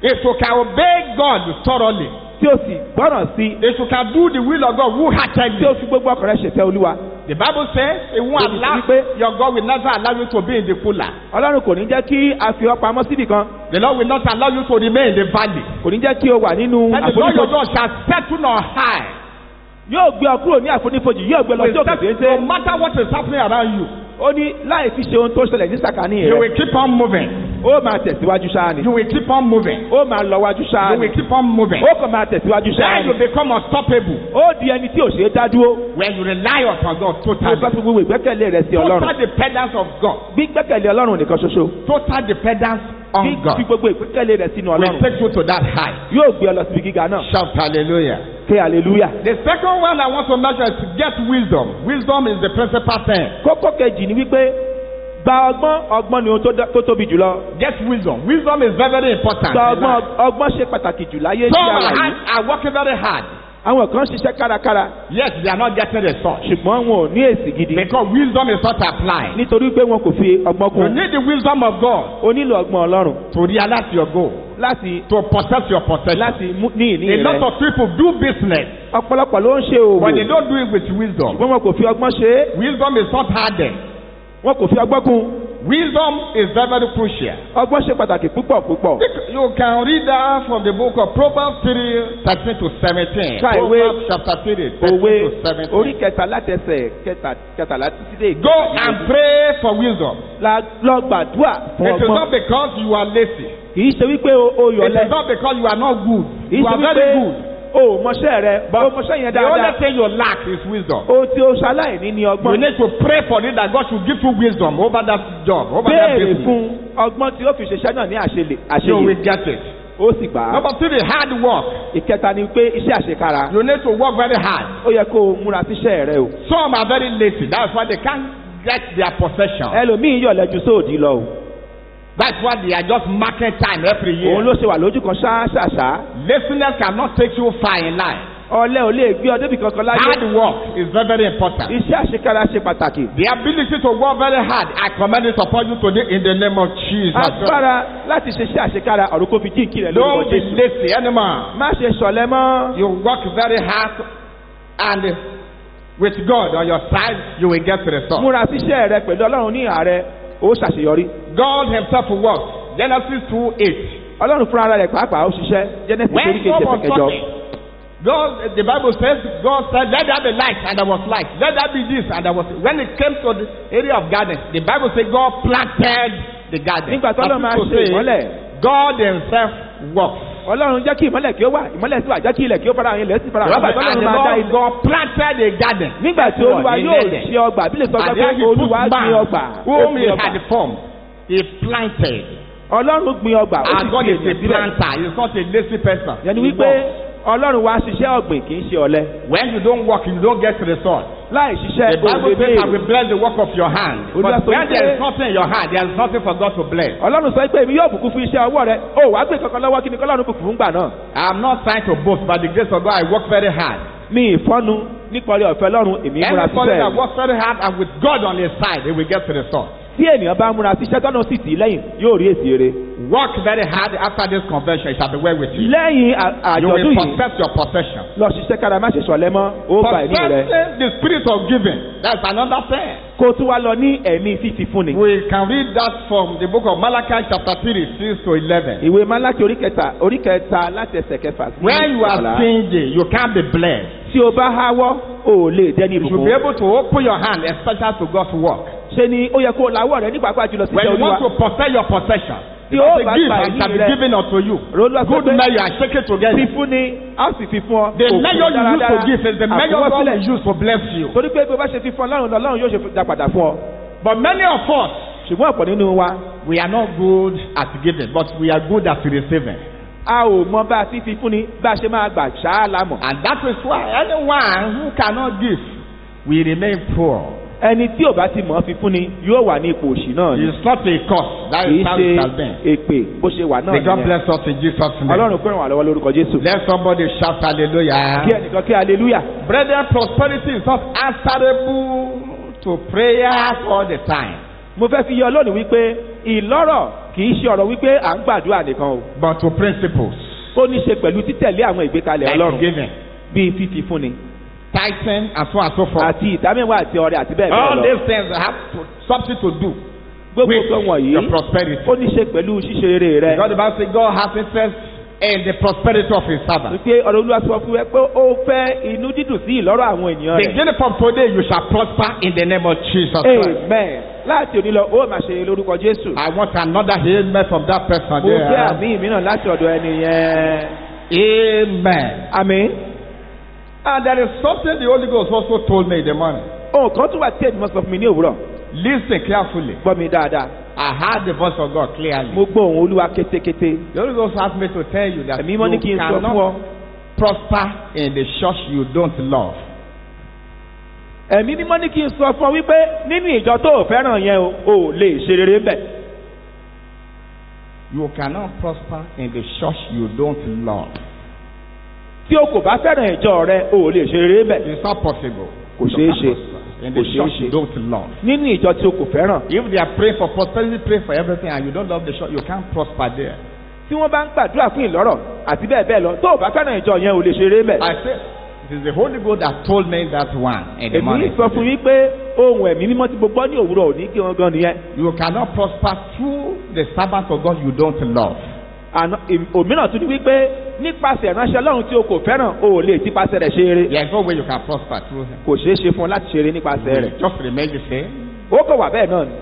if you can obey God thoroughly, Tí o sì gbọ́ràn sí. if you can do the will of God Tí o wholeheartedly, fi gbogbo ọkàn rẹ ṣèfẹ́ Olúwa. the Bible says it won't It is allow, wípé- your God will never allow you to be in the cooler. Ọlọ́run kò ní jẹ́ kí a fi ọ pamọ́ síbì kan. The Lord will not allow you to remain in the valley. Kò ní jẹ́ kí o wà nínú And the Lord your àfonífojì. God shall set you on high. Yóò gbé ọ kúrò ní àfonífojì, yóò gbé lọ sí Will òkè set- téńté. No matter what is happening around you, Ó ní láì fi ṣe ohun tó ṣẹlẹ̀ ní sàkání you rẹ̀. will keep on moving. Ó máa tẹ̀síwájú ṣáá ni. You will keep on moving. Ó máa lọ wájú ṣáá You ni. will keep on moving. Ó kàn máa tẹ̀síwájú ṣáá Then you ni. become unstoppable Ó di ẹni tí ò ṣeé dá dúró. when you rely upon God Tó bá totally. fi gbogbo ìgbẹ́kẹ̀lé rẹ̀ sí Total Ọlọ́run. dependence of God. Gbígbẹ́kẹ̀lé Ọlọ́run nìkan ṣoṣo. Total dependence on God fi gbogbo ìpínkẹ́lẹ̀ rẹ̀ sínú will Ọlọ́run. take you to that height. Yóò gbé ọ lọ síbi gíga náà. Shout hallelujah. Ké hallelujah. The second one I want to mention is get wisdom. Wisdom is the principal thing. Kókó kejì ni wípé gba ọgbọ́n ni ohun tó tóbi jùlọ. Get wisdom. Wisdom is very, very important. Gba in life. ọgbọ́n ṣe pàtàkì jù láyé ní Some ara yìí. are working very hard. Àwọn kan ṣiṣẹ́ kárakára Yes, they are not getting results ṣùgbọ́n wọn ò ní èsì gidi. because wisdom is not applied. Nítorí pé wọn kò fi ọgbọ́n You kún. need the wisdom of God O nílò ọgbọ́n Ọlọ́run to realize your goal, láti to possess your possession. ní A ìní lot rẹ̀. of people do business, Ọ̀pọ̀lọpọ̀ ló ń ṣe but they òwò don't do it with wisdom. ṣùgbọ́n wọn kò fi ọgbọ́n ṣe é. Wisdom is not hardened. Wọn kò fi ọgbọ́n kún. Wisdom is very, very crucial. Ọgbọ́n ṣe pàtàkì púpọ̀ púpọ̀. You can read that from the book of Proverbs 3:13 to 17. Ka ìwé Proverbs chapter 3, 13 Òwe to 17. orí kẹta látẹsẹ̀ kẹtàlá títí dé. Go and pray for wisdom. Lọ gbàdúrà fún It is ọgbọ́n. not because you are lazy. Kì í ṣe wípé o It yọ̀lẹ. is not because you are not good. Kì í You ṣe are wípé very good. o mọṣẹ́ rẹ. O mọṣẹ́ yẹn The only dáadáa. thing you lack is wisdom. O tí o ṣaláìní ni You ọgbọ́n. need to pray for it that God should give you wisdom over that job, over that Béèrè business. fún ọgbọ́n tí ó fi ṣiṣẹ́ náà ní You àṣeyè. will get it. Ó sì gbà á. Number 3, hard work. Ìkẹta ni pé iṣẹ́ àṣekára. You need to work very hard. Ó yẹ kó o múra síṣẹ́ rẹ o. Some are very lazy. That's why they can't get their possession. Ẹlòmíì yọ̀lẹ ju sóòdì lọ o. That's why they are just marking time every year. Òun ló ṣe wà lójú kan ṣáṣáṣá. Laziness cannot take you far in life. Ọ̀lẹ ò lè gbé ọ débi kankan láyé. Hard work is very, very important. Iṣẹ́ àṣekára ṣe pàtàkì. The ability to work very hard, I commend it upon you today in the name of Jesus. Agbára láti ṣe iṣẹ́ àṣekára ọ̀rọ̀ kó fi jíǹkì rẹ̀ lórúkọ Don't be Jésù. lazy anymore. Má ṣe ṣọ̀lẹ mọ́. You work very hard, and with God on your side, you will get results. Múra síṣẹ́ rẹ pẹ̀lú Ọlọ́run ní ìhà rẹ, ó ṣàṣeyọrí. God Himself works. Genesis 2:8. Ọlọ́run fúnra rẹ̀ pàápàá ó ṣiṣẹ́. Genesis When orí God kejì was ẹsẹ̀ kẹjọ. talking, the Bible says, God said, "Let there be light," and there was light. Let there be this, and there was. When it came to the area of garden, the Bible said God planted the garden. Nígbà tó Ọlọ́run máa That is to ṣe say, ìmọ́lẹ̀. God Himself works. Ọlọ́run jẹ́ kí ìmọ́lẹ̀ kí ó wà. Ìmọ́lẹ̀ sì wà jẹ́ kí ilẹ̀ kí ó fara hàn ilẹ̀ sì fara hàn. Nígbà tó And Ọlọ́run the máa dá Lord ilẹ̀. God planted a garden. Nígbà tí Olúwa He yóò made it. ṣe ọgbà bí lè sọ And pé then He put Olúwa gbin ọgbà. man, Ó whom He gbin ọgbà. had formed, He planted. Ọlọ́run gbin ọgbà. Ó sì And God fi is a ènìyàn síbẹ̀. planter. He is not a lazy person. Yẹni He wípé works. Ọlọ́run wa ṣiṣẹ́ ọ̀gbìn kì í ṣe ọ̀lẹ. When you don't work, you don't get results. Láì The ṣiṣẹ́ Bible òde says, "I léèrè. will bless the work of your hand." Olúwa But sọ when wípé- there is nothing in your hand, there is nothing for God to bless. Ọlọ́run sọ pé èmi yóò bùkún fún iṣẹ́ ọwọ́ rẹ. O wàá gbé kankan lọ́wọ́ kí ni kọ́lọ́run bùkún fún gbà náà. I am not trying to boast, by the grace of God, I work very hard. Mi ìfọ́nu nípa orí ọ̀fẹ́ Ọlọ́run èmi múra Anybody that síṣẹ́. works very hard and with God on his side, he will get the result. Tí ènìyàn bá múra síṣẹ́ tọ́nà sì tì í lẹ́yìn yóò rí èsì eré. Work very hard after this convention, it shall be well with you. Lẹ́yìn You àjọ̀dún will yìí possess your possession. lọ ṣiṣẹ́ kára má ṣe ṣọ̀lẹ mọ́. Ó gba ẹ̀mí rẹ. Possessing the spirit of giving, that's another thing. Kó o tún wá lọ ní ẹ̀mí fífi fúnni. We can read that from the book of Malachi chapter 3, 6 to 11. Ìwé Málákì orí kẹta láti ẹsẹ̀ kẹfà sí When you are ìkọkànlá. stingy, you can't be blessed. Tí o bá háwọ́, o ò lè dẹ́ni You should be ìbùkún. able to open your hand, especially to God's work. Ṣé ni ó yẹ kó o lawọ́ rẹ nígbà pàjùlọ sí When ìjọ you want Olúwa. to possess your possession, Tí you ó say, bá "Give gba and shall be ìní rẹ. given unto you." Olúwa sọ Good pé measure, I shake it together. fífún ni a ó sì fi fún ọ. The Òkú measure you use to dáradára. give is the measure God Àfọwọ́sílẹ̀. will use to bless you. Torí pé bí o bá ṣe fi fún Ọlọ́run Ọlọ́run yóò ṣe dá padà fún ọ. But many of us, Ṣùgbọ́n ọ̀pọ̀ nínú wa we are not good at giving, but we are good at receiving. a ò mọ bá a ti fi fúnni bá a ṣe máa gbà ṣáá lámọ̀. And that is why anyone who cannot give will remain poor. Ẹni tí ò bá ti mọ̀ ọ́ fi fúnni yóò wà ní ipò òṣì náà ni. It's not a curse. That Kì í is how it has ṣe been. èpè bó ṣe wà náà May God nìyẹn. bless us in Jesus' name. Ọlọ́run kó ràn wá lọ́wọ́ lórúkọ Jésù. Let somebody shout hallelujah. Kí ẹnìkan kí hallelujah. Brethren, prosperity is not answerable to prayers all the time, Mo fẹ́ fi yọ lónìí wípé ìlọ́rọ̀ kì í ṣe ọ̀rọ̀ wípé à ń gbàdúrà nìkan o. but to principles Ó ní ṣe pẹ̀lú títẹ̀lé àwọn ìgbékalẹ̀ like Ọlọ́run giving, bíi fífi fúnni tithing, and so on and so forth. àti ìdámẹ́wàá àti ọrẹ àti bẹ́ẹ̀ bẹ́ẹ̀ All lọ. these things have something to do Gbogbo with nǹkan wọ̀nyí your prosperity. ó ní ṣe pẹ̀lú ṣíṣe eré rẹ. Because the Bible says God has interest in the prosperity of His servants. Wípé ọ̀rọ̀ Olúwa sọ fún ẹ pé ó fẹ́ inú dídùn sí ìlọ́rọ̀ àwọn ènìyàn rẹ̀. Beginning from today, you shall prosper in the name of Jesus Christ. Amen. Láti òní lọ, ó máa ṣe lórúkọ Jésù. I want another amen from that person Mo fẹ́ there. àmì mìíràn láti ọ̀dọ̀ ẹni yẹn. Amen. Àmín. And there is something the Holy Ghost also told me in the morning. Ohun kan tún wà tí èmi mọ̀ sọ fún mi ní òwúrọ̀. Listen carefully. Gbọ́ mi dáadáa. I heard the voice of God clearly. Mo gbọ́ ohùn Olúwa kétékété. The Holy Ghost asked me to tell you that Ẹ̀mí mọ́ ní kí you n sọ fún ọ. cannot prosper in the church you don't love. Ẹ̀mí mímọ́ ní kí n sọ fún ọ wípé nínú ìjọ tó o fẹ́ràn yẹn o ò lè ṣe rere bẹ̀. You cannot prosper in the church you don't love. Tí o kò bá fẹ́ràn ìjọ rẹ o ò lè ṣe rere bẹ̀. It's not possible. Kò You ṣeé can't ṣe. prosper in the Kò ṣeé church ṣe. you don't love. Nínú ìjọ tí o kò fẹ́ràn. If they are praying for prosperity, pray for everything, and you don't love the church, you can't prosper there. Tí wọ́n bá ń gbàdúrà fún ìlọ́rọ̀ àti bẹ́ẹ̀ bẹ́ẹ̀ lọ tó o bá fẹ́ràn ìjọ yẹn ò lè ṣe rere bẹ̀. I say, it is the Holy Ghost that told me that one in the Èmi morning. sọ fún yín pé ohun ẹ̀mí mímọ́ tí mo gbọ́ ní òwúrọ̀ òní kí wọ́n gan nìyẹn. You cannot prosper through the servant of God you don't love. Àná òmíràn tún ní wípé nípasẹ̀ ìránṣẹ́ Ọlọ́run tí o kò fẹ́ràn o ò lè tipasẹ̀ rẹ̀ ṣe eré. There is no way you can prosper through him. Kò ṣeé ṣe fún ọ láti ṣe eré nípasẹ̀ rẹ̀. Just remain the same. Ó kọ̀ wà bẹ́ẹ̀ náà ni.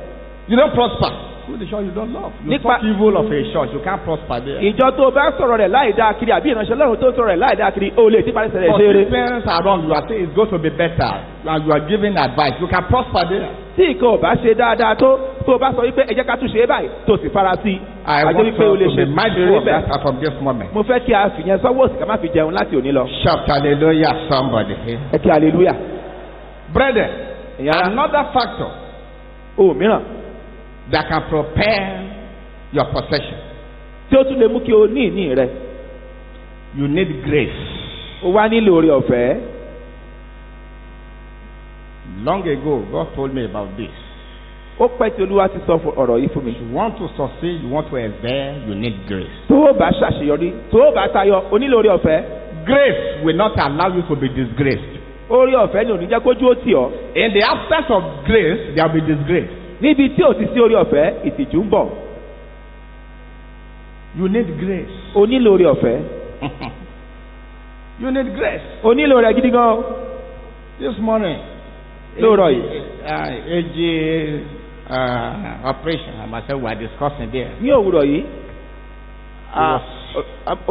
You don't prosper through the church you don't love. You Nípa- talk evil of a church, you can't prosper there. Ìjọ tó o bá sọ̀rọ̀ rẹ̀ láì dáa kiri àbí ìránṣẹ́ Ọlọ́run tó sọ̀rọ̀ rẹ̀ láì dáa kiri o ò lè tipasẹ̀ rẹ̀ But ṣe eré. if parents are wrong, you are saying it's going to be better, and you are giving advice, you can prosper there. Tí ìkan ò bá ṣe dáadáa tó o bá sọ wípé ẹ jẹ́ ká tún ṣe é báyìí tó o sì fara sí i. I Àjẹ́ want wípé o lè to ṣe be mindful eré of bẹ́ẹ̀. that from this moment. Mo fẹ́ kí a fìyẹn sọ́wọ́ òsì ká má fi jẹun láti òní lọ. Shout hallelujah, somebody. Ẹ kí hallelujah. Brethren, Ìyá another factor ohun mìíràn that can prepare your possession, tí ó tún lè mú kí o ní ìní rẹ. you need grace. O wá nílò oore ọ̀fẹ́. Long ago, God told me about this. Ó pẹ́ tí Olúwa ti sọ ọ̀rọ̀ yìí fún mi. You want to succeed, you want to excel, you need grace. Tó o bá ṣàṣeyọrí, tó o bá tayọ, o nílò oore ọ̀fẹ́. Grace will not allow you to be disgraced. Oore ọ̀fẹ́ ni ò ní jẹ́ kójú ó tì ọ́. In the absence of grace, there will be disgrace. Níbi tí ò ti sí oore ọ̀fẹ́, ìtìjú ń bọ̀. You need grace. O nílò oore ọ̀fẹ́. You need grace. O nílò rẹ̀ gidi gan. This morning, Lóòrọ̀ yìí. AG operation, I myself were discussing there. Ní òwúrọ̀ yìí,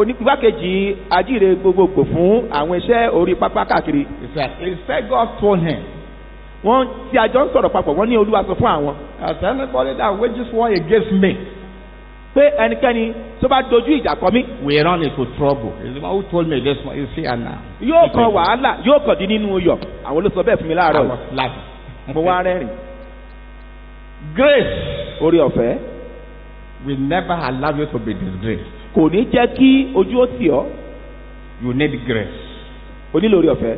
igbákejì ajíire gbogbogbò fún àwọn iṣẹ́ orí pápá káàkiri. He said God told him, Wọ́n tí a jọ ń sọ̀rọ̀ papọ̀ wọ́n ní Olúwa sọ fún àwọn. as anybody that wages war against me, Pé ẹnikẹ́ni tó bá dojú ìjà kọ mí we run into trouble. He's the one who told me this one. You see, and now. yóò kan wàhálà yóò kàn dín nínú iyọ̀. Àwọn ló sọ bẹ́ẹ̀ fún mi I láàárọ̀ yìí. was laughing. Mo wá rẹ́rìn. Grace Oore ọ̀fẹ́ will never allow you to be disgraced. kò ní jẹ́ kí ojú ó tì ọ́. You need grace. O nílò oore ọ̀fẹ́.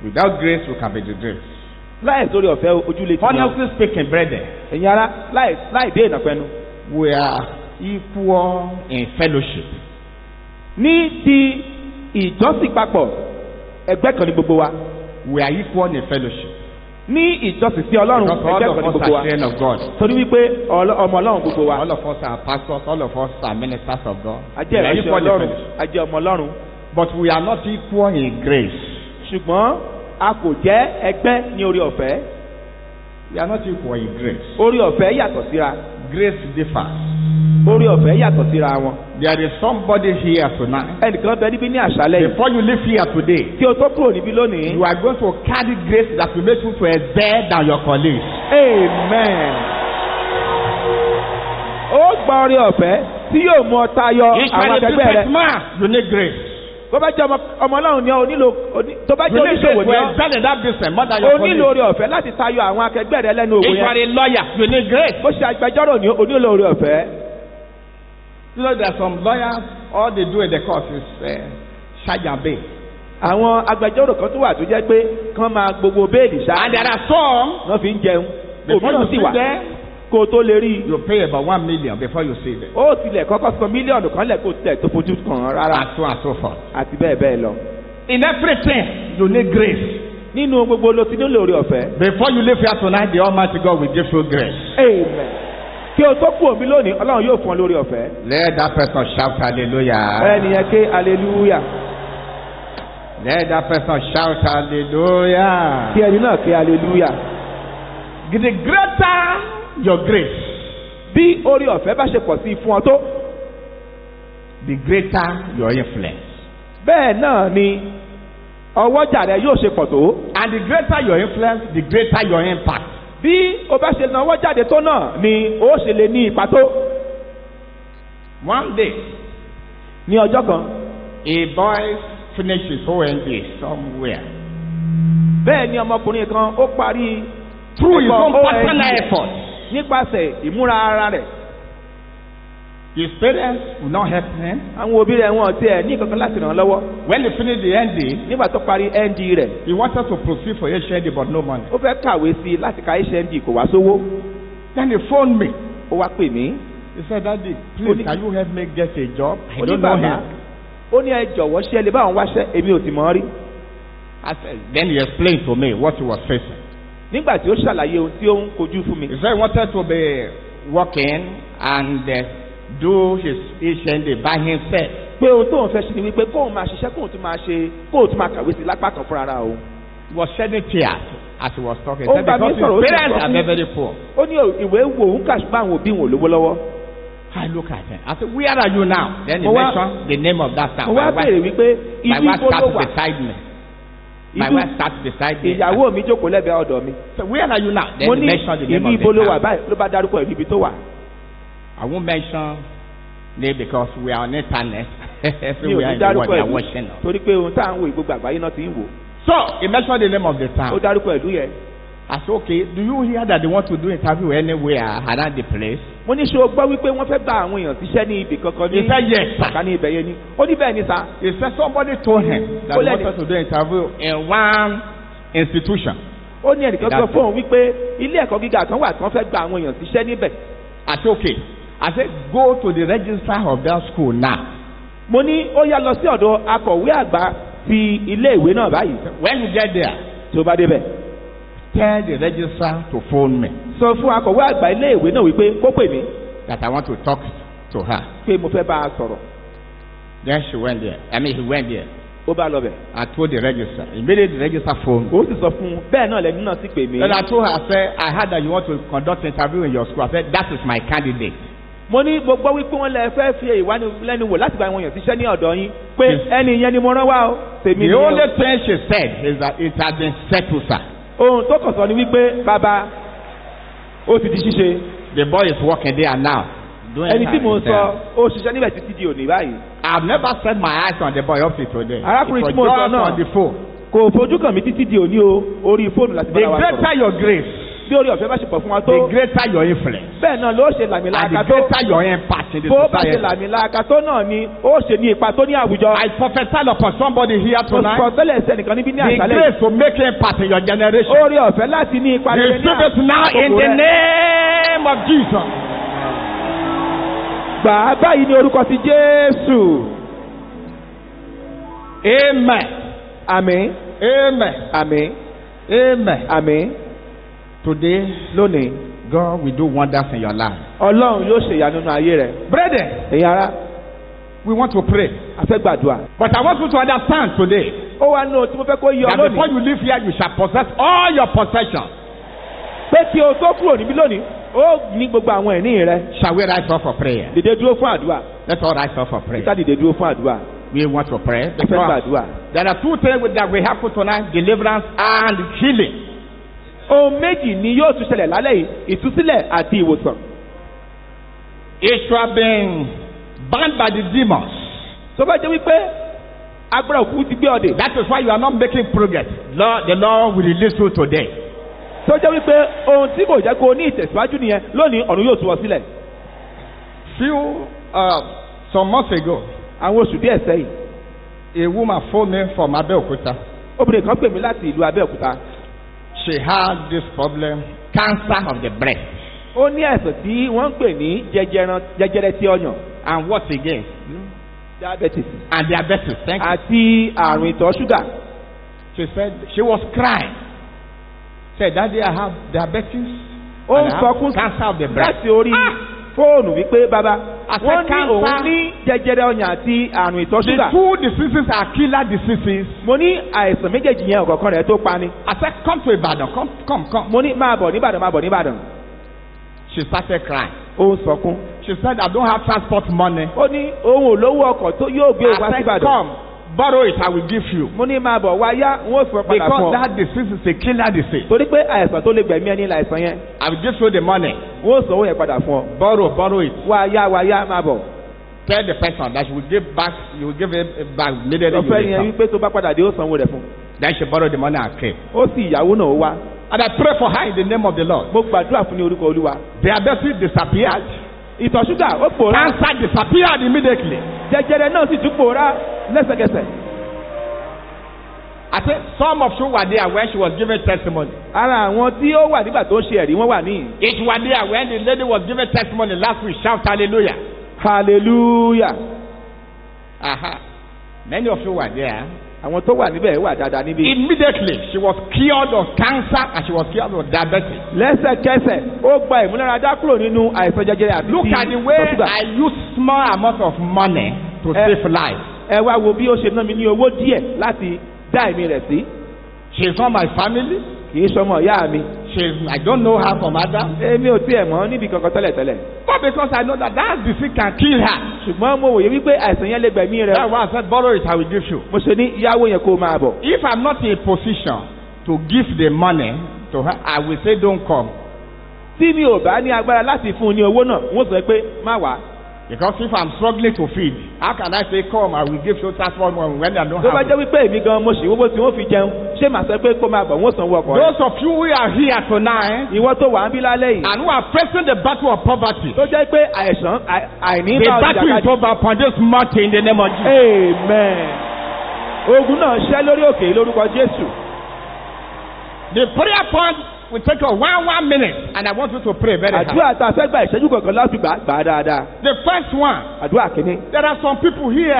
Without grace, you can be disgraced. Láìsí oore ọ̀fẹ́ ojú lè tì ọ́. Honestly speaking, brethren, Ẹ̀yin ará láì dé ìnàpẹ́nu. we are equal in fellowship. Ní ti ìjọsìn papọ̀ ẹgbẹ́ kan ní gbogbo wa. We are equal in fellowship. Ní ìjọsìn sí Ọlọ́run Because ẹgbẹ́ all kan of ní us gbogbo wa. are children of God. Torí wípé ọmọ Ọlọ́run gbogbo wa. All of us are pastors. All of us are ministers of God. A We jẹ́ are ìránṣẹ́ equal in Ọlọ́run. fellowship. A jẹ́ ọmọ Ọlọ́run. But we are not equal in grace. Ṣùgbọ́n a kò jẹ́ ẹgbẹ́ ní oore ọ̀fẹ́. We are not equal in grace. Oore ọ̀fẹ́ yàtọ̀ síra. Grace differs. Oore ọ̀fẹ́ yàtọ̀ síra wọn. There is somebody here tonight. Ẹnìkan bẹ níbí ní àṣálẹ́ yìí. Before you leave here today, Tí o tó kúrò níbí lónìí. you are going to carry grace that will make you to excel than your colleagues. Amen. Ó gba oore ọ̀fẹ́ tí yóò mú ọ tayọ If you àwọn are a akẹgbẹ́ rẹ. businessman, you need grace. Tó bá jẹ́ ọmọ Ọlọ́run ni ọ nílò tó bá You jẹ́ need grace oníṣòwò to ni ọ. excel in that business more than your O nílò colleagues. oore ọ̀fẹ́ láti tayọ àwọn akẹgbẹ́ rẹ lẹ́nu òwò If you are yẹn. a lawyer, you need grace. Bó ṣe agbẹjọ́rò ni o nílò oore ọ̀fẹ́. You know, there are some lawyers, all they do in the court is charge and bail. Àwọn agbẹjọ́rò kan tó wà tó jẹ́ pé kán máa gbogbo béèlì ṣá. And there are some, Wọ́n fi ń jẹun. before Òmíràn you sì see wà them, kó o tó lè rí i. you pay about 1 million before you see them. Ó tilẹ̀ kọ́kọ́ sọ mílíọ̀nù kan lẹ̀ kó tẹ̀ tó fojú kàn rárá. And so forth. Àti bẹ́ẹ̀ bẹ́ẹ̀ lọ. In everything, you need grace. Nínú gbogbo ló ti nílò oore ọ̀fẹ́. Before you leave here tonight, the Almighty God will give you grace. Amen. Kí o tó kú òbí lónìí, Ọlọ́run yóò fún ọ lórí ọ̀fẹ́. Let that person shout hallelujah. Ẹnìyẹn ké hallelujah. Let that person shout hallelujah. Kí ẹni náà ké hallelujah. The greater your grace, Bí oore ọ̀fẹ́ bá ṣe pọ̀ sí fún ọ tó, the greater your influence. bẹ́ẹ̀ náà ni ọwọ́jà rẹ yóò ṣe pọ̀ tó. And the greater your influence, the greater your impact. bí o bá ṣe náwó jáde tó náà ni ó ṣe lè ní ipa tó. One day, ní ọjọ́ kan a boy finished his OND somewhere. bẹ́ẹ̀ ni ọmọkùnrin kan ó parí Through his own ẹ̀kọ́ personal OND effort. nípasẹ̀ ìmúra ara rẹ̀. His parents will not help him. àwọn òbí rẹ̀ wọn ti ẹ̀ ní kankan láti ràn án lọ́wọ́. When he finished the ND, nígbà tó parí ND rẹ̀ he wanted to proceed for HND but no money. ó fẹ́ kàwé sí i láti ka HND kò wá sówó. Then he phoned me. ó wá pè mí. He said, Daddy, please, Only- can you help me get a job? I ó ní don't know bàbá him. ó ní ẹ jọ̀wọ́ ṣe lè bá àwọn wáṣẹ́ èmi ò sì mọ̀ ọ́ rí. I said, then he explained to me what he was facing. nígbà tí ó ṣàlàyé ohun tí ó ń kojú fún mi. He said he wanted to be working and do his HND by himself. pé ohun tóun fẹ́ ṣe ni wípé kóun máa ṣiṣẹ́ kóun tún máa kàwé sí lápá kan fúnra òun. He was shedding tears as he was talking. He Ó said, bá mi because sọ̀rọ̀, ó his sì parents sọ are fún- very, very poor. ó ní ìwé wo òun kà ṣùgbọ́n àwọn òbí wọn ò lówó lọ́wọ́. I look at him. I said, where are you now? Then he Mo wá- mentioned the name of that town. mo wá béèrè wípé My ibi wife ibo ló sat wà. beside me. My Ibi- wife sat beside me. ìyàwó mi jókòó lẹ́bẹ̀ẹ́ ọ̀dọ̀ mi. So where are you now? Then mo he ní mentioned the name ibi of ibo the ló wà town. báyìí ló bá dárúkọ ibi tó wà. I won't mention name because we are on internet. mi ò Everywhere ní in the world dárúkọ they are ìlú watching us. torí pé ohun tá à ń wo ìgbógbó àgbáyé náà ti ń wò. So he mentioned the name of the ó town. dárúkọ ìlú yẹn. I said, okay, do you hear that they want to do interview anywhere around the place? mo ní ṣé o gbọ́ wípé wọ́n fẹ́ gba àwọn èèyàn síṣẹ́ ní ibì kankan ní He said yes. kàkà ní ibẹ̀ yẹn ni. ó ní bẹ́ẹ̀ ni sá. He said somebody told him that Ó they lẹ́ni- wanted to do interview in one institution. ó ní ẹnìkan sọ fún òun wípé ilé ẹ̀kọ́ gíga kan wà tí wọ́n fẹ́ gba àwọn èèyàn síṣẹ́ níbẹ̀. I said, okay. I said, go to the registrar of that school now. mo ní ó yá lọ sí ọ̀dọ̀ akọ̀wé àgbà ti ilé ìwé náà báyìí. When you get there, tí o bá débẹ̀. tell the registrar to phone me sọ fún akọ̀wé àgbà ilé ìwé náà wípé kó pè mí that I want to talk to her. pé mo fẹ́ bá a sọ̀rọ̀. Then she went there. I mean, he went there. ó bá lọ bẹ̀. I told the registrar. Immediately the registrar phoned me. ó sì sọ fún un bẹ́ẹ̀ náà lẹ́nu náà sì pè mí. Then I told her, I said, I heard that you want to conduct interview in your school. I said, that is my candidate. mo ní mo gbọ́ wípé wọ́n lè fẹ́ fi ìwánilẹ́nuwò láti gba àwọn èèyàn síṣẹ́ ní ọ̀dọ̀ yín pé Yes. ẹni yẹn ni mo rán wá o. tèmi The ni only o. thing she said is that it has been settled, sir. ohun tó kàn sọ ni wípé bàbá ó ti di ṣíṣe. The boy is working there now. Doing ẹni tí mo her sọ return. ó ṣiṣẹ́ níbẹ̀ títí di òní báyìí. I've never set my eyes on the boy up to today. Arákùnrin It tí mo was sọ just náà on the phone. kò fojú kàn mí títí di òní o orí fóònù láti The bá wa sọ̀rọ̀. greater your grace, bí orí ọ̀fẹ́ bá ṣe pọ̀ fún wa tó the greater your influence, bẹ́ẹ̀ náà ló ṣe and làmìlaka the tó greater your impact in the bó bá ṣe society. làmìlaka tó náà ni ó ṣe ní ipa tó ní àwùjọ. I prophesy upon somebody here mo sọ tonight. tẹ́lẹ̀ sẹ́nìkan níbí ní The àṣálẹ̀ grace to make impact in your generation. orí ọ̀fẹ́ láti ní ipa rere ní Receive it now in àkókò the rẹ. name of Jesus. gbà á báyìí ní orúkọ ti Jésù. Amen. àmín Amen. àmín Amen. àmín. Today, lónìí God will do wonders in your life. Ọlọ́run yóò ṣe ìyanu nínú ayé rẹ̀. Brethren, ẹ̀yin ará we want to pray. a fẹ́ gbàdúrà. But I want you to understand today ó wá nù tí mo fẹ́ kó yọ that before lónìí you leave here, you shall possess all your possessions. pé kí o tó kúrò níbí lónìí ó ní gbogbo àwọn ẹ̀ní rẹ. Shall we rise up for prayer? dìde dúró fún àdúrà. Let's all rise up for prayer. kíkà dìde dúró fún àdúrà. We want to pray. a fẹ́ gbàdúrà. There are two things that we have tonight: deliverance and healing. ohun méjì ni yóò tún ṣẹlẹ̀ lálẹ́ yìí ìtúsílẹ̀ àti ìwòsàn. It should have been bound by the demons. tó bá jẹ́ wípé agbára òkú ti gbé ọdẹ. That is why you are not making progress. Lord, the Lord will release you today. tó jẹ́ wípé ohun tí kò jẹ́ kó o ní ìtẹ̀síwájú nìyẹn lónìí ọ̀run yóò tú ọ sílẹ̀. Some months ago, àwọn oṣù díẹ̀ sẹ́yìn a woman phoned me from Abeokuta. obìnrin kan pè mí láti ìlú Abẹ́òkúta. She had this problem, cancer of the breast. ó ní àìsàn tí wọ́n ń pè ní jẹjẹrẹ tí ọyàn. And what again? diabetes. And diabetes. Thank you. àti àrùn ìtọ̀ ṣúgà. She said she was crying. Said, Daddy, I have diabetes. ó and ń I have sọkún cancer of the breast. láti orí fóònù wípé bàbá Àti wọ́n ní cancer. òun ní jẹjẹrẹ ọyàn àti àrùn ìtọ̀ The ṣúgà. two diseases are killer diseases. mo ní àìsàn méjèèjì yẹn ọ̀kọ̀ọ̀kan rẹ̀ tó pani. I said, come to Ibadan. Come. mo ní máa bọ̀ níbàdàn máa bọ̀ níbàdàn. She started crying. ó ń sọkún. She said, I don't have transport money. ó ní òun ò lówó ọkọ̀ tó yóò gbé òun wá I said, síbàdàn. come. borrow it, I will give you. Mo ní máa bọ̀ wá yá, n ó fún ọ padà Because fún ọ. that disease is a killer disease. Torí pé àìsàn tó lè gbẹ̀mí ẹni láìsàn yẹn. I will give you the money. N ó sanwó yẹn padà fún ọ. Borrow it. Wá yá máa bọ̀. Tell the person that you will give back, you will give it back immediately. Ọ̀fẹ́ yẹn wípé tó bá padà dé ó sanwó rẹ̀ fún. Then she borrowed the money and came. Ó sì ìyàwó náà wá. And I pray for her in the name of the Lord. Mo gbàdúrà fún ní orúkọ Olúwa. Diabetes disappeared. Ìtọ̀ ṣúgà ó pòórá. Cancer disappeared immediately. Jẹjẹrẹ náà sì tún pòórá lẹ́sẹ̀kẹsẹ̀. I said some of you were there when she was giving testimony. Ara àwọn tí ó wà nígbà tó ń ṣe ẹ̀rí wọ́n wà níyì. It were there when the lady was giving testimony last week. Shout hallelujah. Hallelujah. Aha. Many of you were there. Àwọn tó wà níbẹ̀ wà dáadáa níbí. Immediately she was cured of cancer and she was cured of diabetes. Lẹ́sẹ̀kẹsẹ̀ ó gba ìmúláradá kúrò nínú àìsàn jẹjẹrẹ àti Look at the way I use small amount of money to save life. Ẹ wá wo bí ó ṣe ná mi ní owó díẹ̀ láti dá ẹ̀mí rẹ̀ sí. She is not my family. Kì í ṣọmọ ìyá mi. I don't know her from Adam. Èmi ò tiẹ̀ mọ̀ níbi kankan tẹ́lẹ̀tẹ́lẹ̀. But because I know that disease can kill her. Ṣùgbọ́n mo wòye wípé àìsàn yẹn lè gbẹ̀mí rẹ̀. That's why I said borrow it, I will give you. Mo ṣe ní ìyàwó yẹn kó máa bọ̀. If I'm not in a position to give the money to her, I will say don't come. Tí mi ò bá ní agbára láti fún un ní owó náà, wọ́n sọ pé má wá. Because if I'm struggling to feed, how can I say come, I will give you transport money when I don't Tó bá have jẹ́ it? wípé èmi gan mo ṣì wọ́wọ́ tí wọ́n fi jẹun, ṣé màá sọ pé kó máa bọ̀ wọ́n sanwó ọkọ̀ rẹ̀? Those of you who are here tonight Ìwọ tó wà ń bí lálẹ́ yìí. and who are facing the battle of poverty, Tó jẹ́ pé àìní the bá ọjà battle is kájí. over upon this mountain in the name of Jesus. Amen. Ogun náà ṣẹ́ lórí òkè lórúkọ Jésù. The prayer point will take us 1 minute, and I want you to pray very hard. Àdúrà tá a fẹ́ gba ìṣẹ́jú kankan láti gbà á dáadáa. The first one, Àdúrà kìíní. there are some people here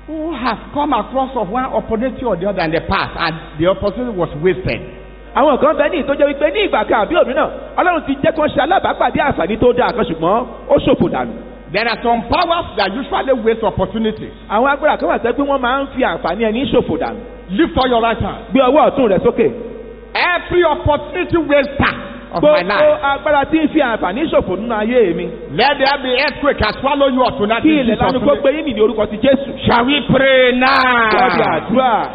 who have come across of one opportunity or the other in the past, and the opportunity was wasted. Àwọn kan bẹ ní ìtọ́jọ́ wípé ní ìgbà kan àbí òmíràn Ọlọ́run ti jẹ́ kó ṣe alábàápàdé àǹfààní tó dáa kan ṣùgbọ́n ó ṣòfò dànù. There are some powers that usually waste opportunities. Àwọn agbára kan wà sẹ́ pé wọ́n máa ń fi àǹfààní ẹni ṣòfò dànù. Lift all your right hand. Gbé ọwọ́ ọ̀tún rẹ̀ sókè. Every opportunity waster of my Gbogbo life. agbára tí ń fi àǹfààní ṣòfò nínú ayé mi. Let there be earthquake and swallow you up tonight. Kí in ilẹ̀ Jesus' lánàá kó name. gbé yín mì ní orúkọ ti Jésù. Shall we pray Lọ́ọ̀dì now? àdúrà.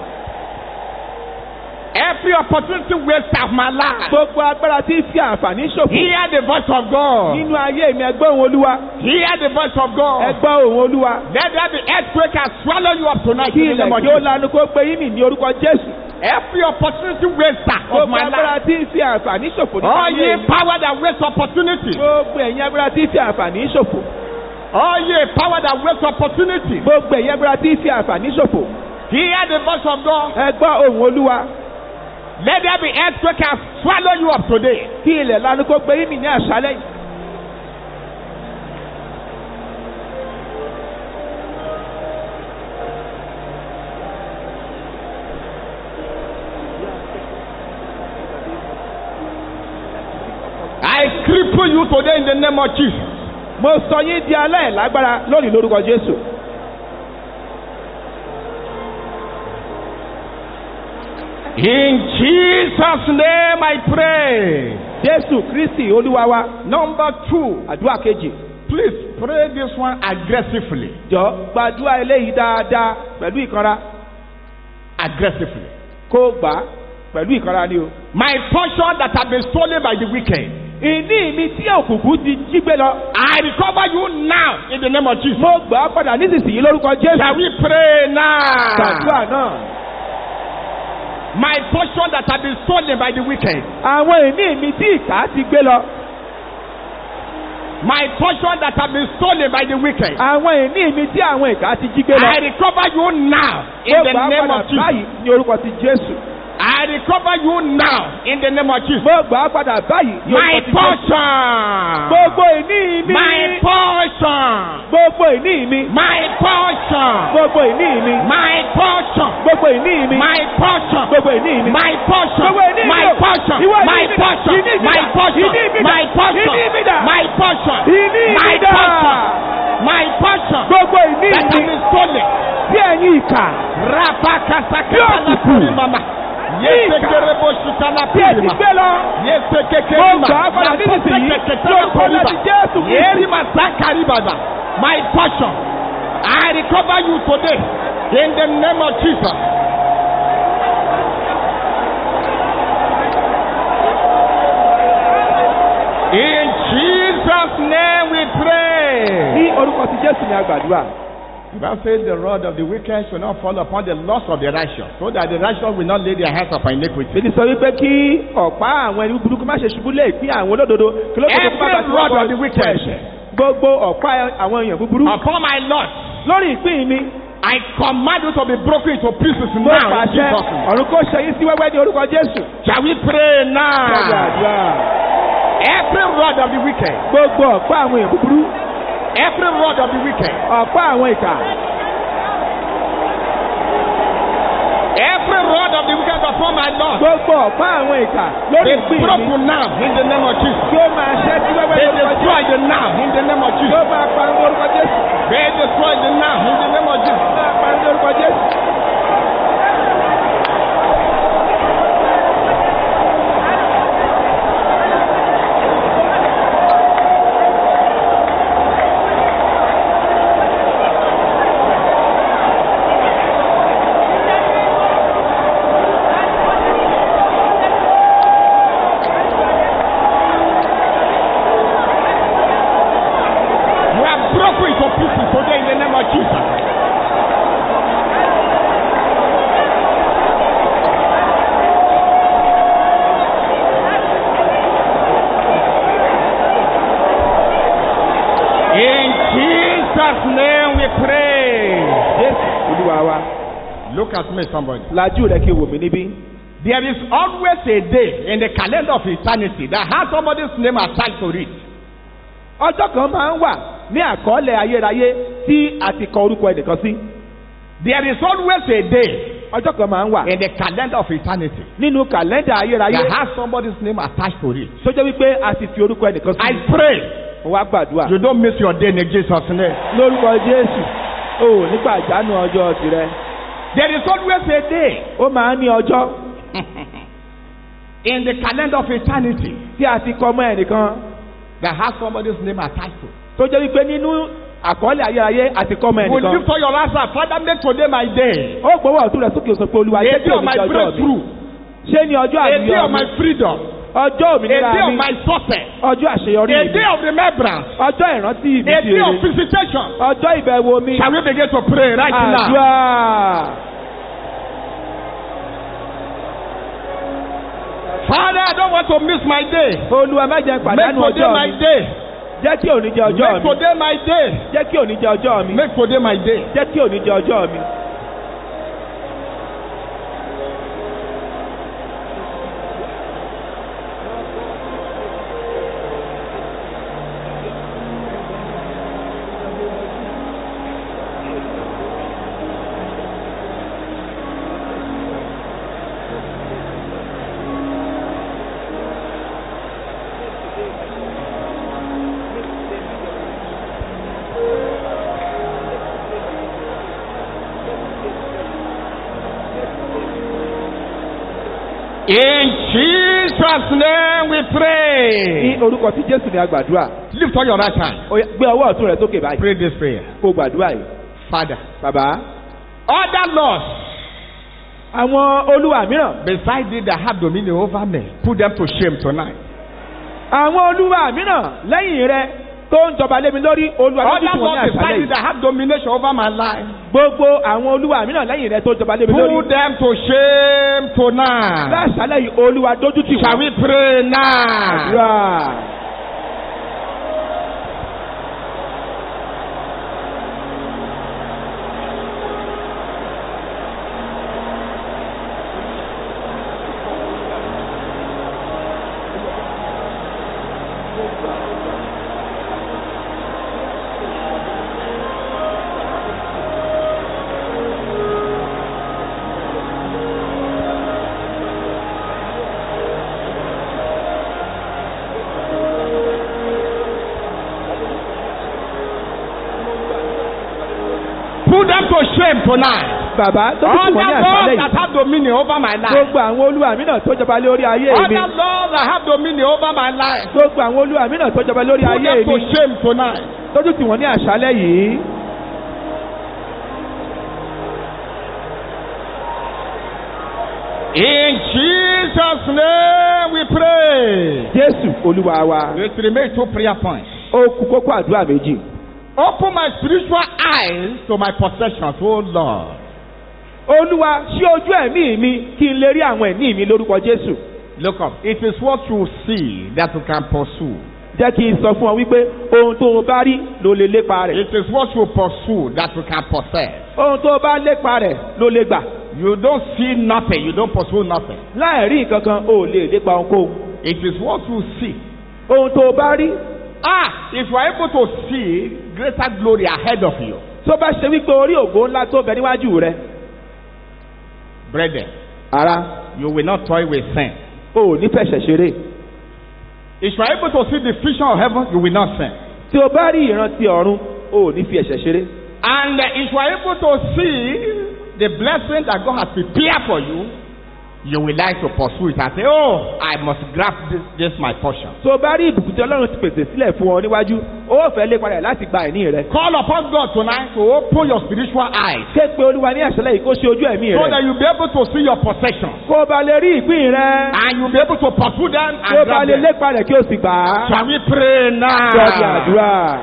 Every opportunity waster of my life. Gbogbo agbára tí ń fi àǹfààní ṣòfò. Hear the voice of God. Nínú ayé mi ẹgbẹ́ òun Olúwa. Hear the voice of God. Ẹgbẹ́ òun Olúwa. Let there be earthquake and swallow you up tonight. Kí in the ilẹ̀ name of kí ó Jesus. lanu kó gbé yín mì ní orúkọ Jésù. Every opportunity waster of Gbogbo my agbára life. tí ń fi àǹfààní ṣòfò nínú All ayé ye mi. power that waste opportunity. Gbogbo ẹ̀yin agbára tí ń fi àǹfààní ṣòfò. All ye power that waste opportunity. Gbogbo ẹ̀yin agbára tí ń fi àǹfààní ṣòfò. Hear the voice of God. Ẹgbẹ́ òun Olúwa. Let there be earthquake and swallow you up today. Kí ilẹ̀ lanu kó gbé yín mì ní àṣálẹ́ yìí. I cripple you today in the name of Jesus. Mo sọ yín di aláìlágbára lónìí lórúkọ Jésù. In Jesus' name I pray. Jésù Kristi Olúwa wa. Number 2, Àdúrà kejì. please pray this one aggressively. Jọ gbàdúrà eléyìí dáadáa pẹ̀lú ìkanra. Aggressively. Kó gbà á pẹ̀lú ìkanra ni o. My portion that have been stolen by the wicked, Ìní mi tí òkùnkùn ti jí gbé lọ. I recover you now in the name of Jesus. Mo gbà á padà nísinsìnyí lórúkọ Jésù. Shall we pray now? Gbàdúrà náà. My portion that have been stolen by the wicked, Àwọn ìní mi tí ìkà ti gbé lọ. my portion that have been stolen by the wicked, Àwọn ìní mi tí àwọn ìkà ti jí gbé lọ. I recover you now in Mo the gbà á name padà of Jesus. báyìí ní orúkọ ti Jésù. I recover you now in the name of Jesus. Mo gbà á padà báyìí ní My orúkọ ti Jésù. portion. Gbogbo ìní mi. My portion. Gbogbo ìní mi. My portion. Gbogbo ìní mi. My portion. Gbogbo ìní mi. My portion. Gbogbo ìní mi. My portion. Gbogbo ìní mi My o. portion. Ìwọ ìní My mi dà. portion. Ìní mi My dà. portion. Ìní mi dà. My portion. Ìní mi dà. My portion. Ìní mi My dà. portion. My portion. Gbogbo ìní That has mi. been stolen. Bí ẹ̀yin ìkà. Rapakasakapalapuri mama. Yesekerebo shitana Bí ẹ ti pirima. gbé lọ. Yesekekeri Mo gbà á padà nísinsìnyí. Lórúkọ láti Jésù Kristi. Yeri masakari baba. My portion. I recover you today in the name of Jesus. In Jesus' name we pray. Ní orúkọ ti Jésù ni a gbàdúrà. The Bible says the rod of the wicked shall not fall upon the loss of the righteous, so that the righteous will not lay their hands upon iniquity. Bíbélì sọ wípé kí ọ̀pá àwọn ẹni burúkú má ṣe ṣubú lé ìpín àwọn olódodo. Kí ló dé tó bá Every rod of the wicked gbogbo ọ̀pá àwọn èèyàn búburú. upon my Lord, Lórí ìpín mi, I command you to be broken into pieces mo now. In pàṣẹ Jesus' name. ọ̀run kó ṣe yín sí wẹ́wẹ́ ní orúkọ Jésù. Shall we pray Ṣé now? àdúrà? Every rod of the wicked, Gbogbo ọ̀pá àwọn èèyàn búburú. every rod of the wicked, Ọ̀pá àwọn ìkà. every rod of the wicked upon my Lord, Gbogbo ọ̀pá àwọn ìkà lórí be ìpín mi. broken now in the name of Jesus. Kí ó máa ṣẹ́ sí wẹ́wẹ́ Be ní orúkọ Jésù. destroyed now in the name of Kí ó Jesus. máa parun ní orúkọ Jésù. Be destroyed now in the name of Jesus. Máa parun ní orúkọ Jésù. You are broken into pieces today in the name of Jesus. In Jesus' name we pray. Jésù Olúwa wa. Look at me, somebody. Lajú rẹ̀ kí o wò mí níbí. There is always a day in the calendar of eternity that has somebody's name attached to it. Ọjọ́ kan máa ń wà ní àkọọ́lẹ̀ ayérayé tí a ti kọ orúkọ ẹnìkan sí. There is always a day Ọjọ́ kan máa ń wà in the calendar of eternity nínú kàlẹ́ndà ayérayé that has somebody's name attached to it. tó jẹ́ wípé a ti fi orúkọ ẹnìkan sí. I pray Mo wá gbàdúrà. you don't miss your day in Jesus' name. Lórúkọ Jésù. O ò nípa àjánù ọjọ́ tirẹ̀. There is always a day Ó máa ń ní ọjọ́ in the calendar of eternity tí a ti kọ mọ́ ẹnìkan that has somebody's name attached to it. tó jẹ́ wípé nínú àkọọ́lẹ̀ ayérayé a ti kọ mọ́ Will ẹnìkan. lift up your answer, Father, make today my day. Ó gbowó ọ̀tún rẹ̀ sókè sọ pé Olúwa A jẹ́ day kí of òní my jẹ́ ọjọ́ mi. breakthrough. Ṣé ní ọjọ́ A day àdúyọ̀ of mi? my freedom. Ọjọ́ A òmìnira day of mi. my success. Ọjọ́ àṣeyọrí A mi. day of remembrance. Ọjọ́ ìrántí A day ìbísí of rere. visitation. Ọjọ́ ìbẹ̀wò mi. Shall we begin to pray right now? Àdúrà. Father, I don't want to miss my day. Olúwa má jẹ́ Make pàdánù today ọjọ́ my mi. day. Jẹ́ kí òní jẹ́ ọjọ́ Make mi. today my day. Jẹ́ kí òní jẹ́ ọjọ́ mi. Make today my day. Jẹ́ kí òní jẹ́ ọjọ́ mi. In Jesus' name we pray. Ní orúkọ tí Jésù ní a gbàdúrà. Lift up your right hand. Ó yá, gbé ọwọ́ ọ̀tún rẹ̀ sókè báyìí. Pray this prayer. Kó gbàdúrà yìí. Father, Bàbá. other laws Àwọn olúwa mìíràn. beside thee that have dominion over me, put them to shame tonight. Àwọn olúwa mìíràn lẹ́yìn rẹ̀ tó ń jọba lé mi lórí olúwa lójú Other tí wọ́n ní laws beside àṣálẹ́ thee yìí. that have domination over my life, Gbogbo àwọn olúwa mìíràn lẹ́yìn rẹ̀ tó ń jọba lé mi lórí. put them to shame tonight. Láṣálẹ́ yìí olúwa dójú tì Shall wọ́n. we pray now? Àdúrà. Put them to shame tonight. Bàbá dójú tì wọ́n ní Other àṣálẹ́ laws yìí. that have dominion over my life. Gbogbo àwọn olúwa mìíràn tó jọba lórí ayé mi. Other laws that have dominion over my life. Gbogbo àwọn olúwa mìíràn tó jọba lórí Put ayé them to mi. shame tonight. Dójú tì wọ́n ní àṣálẹ́ yìí. In Jesus' name we pray. Jésù Olúwa wa. It remains 2 prayer points. Ó kù kókó àdúrà méjì. Open my spiritual eyes to my possessions, oh Lord. Olúwa ṣí ojú ẹ̀mí mi kí n lè rí àwọn ẹ̀mí mi lórúkọ Jésù. Look up. It is what you see that you can pursue. Jẹ́ kí n sọ fún ọ wípé ohun tó o bá rí ló lè lépa rẹ̀. It is what you pursue that you can possess. Ohun tó o bá lépa rẹ̀ ló lè gbà. You don't see nothing, you don't pursue nothing. Láì rí nǹkan kan o ò lè lépa ohunkóhun. It is what you see. Ohun tó o bá rí. If you are able to see greater glory ahead of you. Tó bá ṣe wípé orí ògo ńlá tó bẹ níwájú rẹ. Brethren, Ará, you will not toy with sin. o ò ní fẹ̀ṣẹ̀ ṣeré. If you are able to see the vision of heaven, you will not sin. Tí o bá rí ìrántí ọ̀run, o ò ní fi ẹ̀ṣẹ̀ ṣeré. And if you are able to see the blessing that God has prepared for you, you will like to pursue it and say, oh, I must grasp this my portion. Tó o bá rí ìbùkún tí Ọlọ́run ti pèsè sílẹ̀ fún ọ níwájú, o ó fẹ́ lépa rẹ̀ láti gba ìní rẹ. Call upon God tonight to open your spiritual eyes Ké pe Olúwa ní àṣálẹ́ yìí kó ṣe ojú ẹ̀mí so rẹ. that you'll be able to see your possessions Kó o bá lè rí ìpín rẹ. and you'll be able to pursue them Kó o and bá grab lè them. lépa rẹ̀ kí o sì gbà á. Shall we pray Gbọ́dọ̀ now? àdúrà.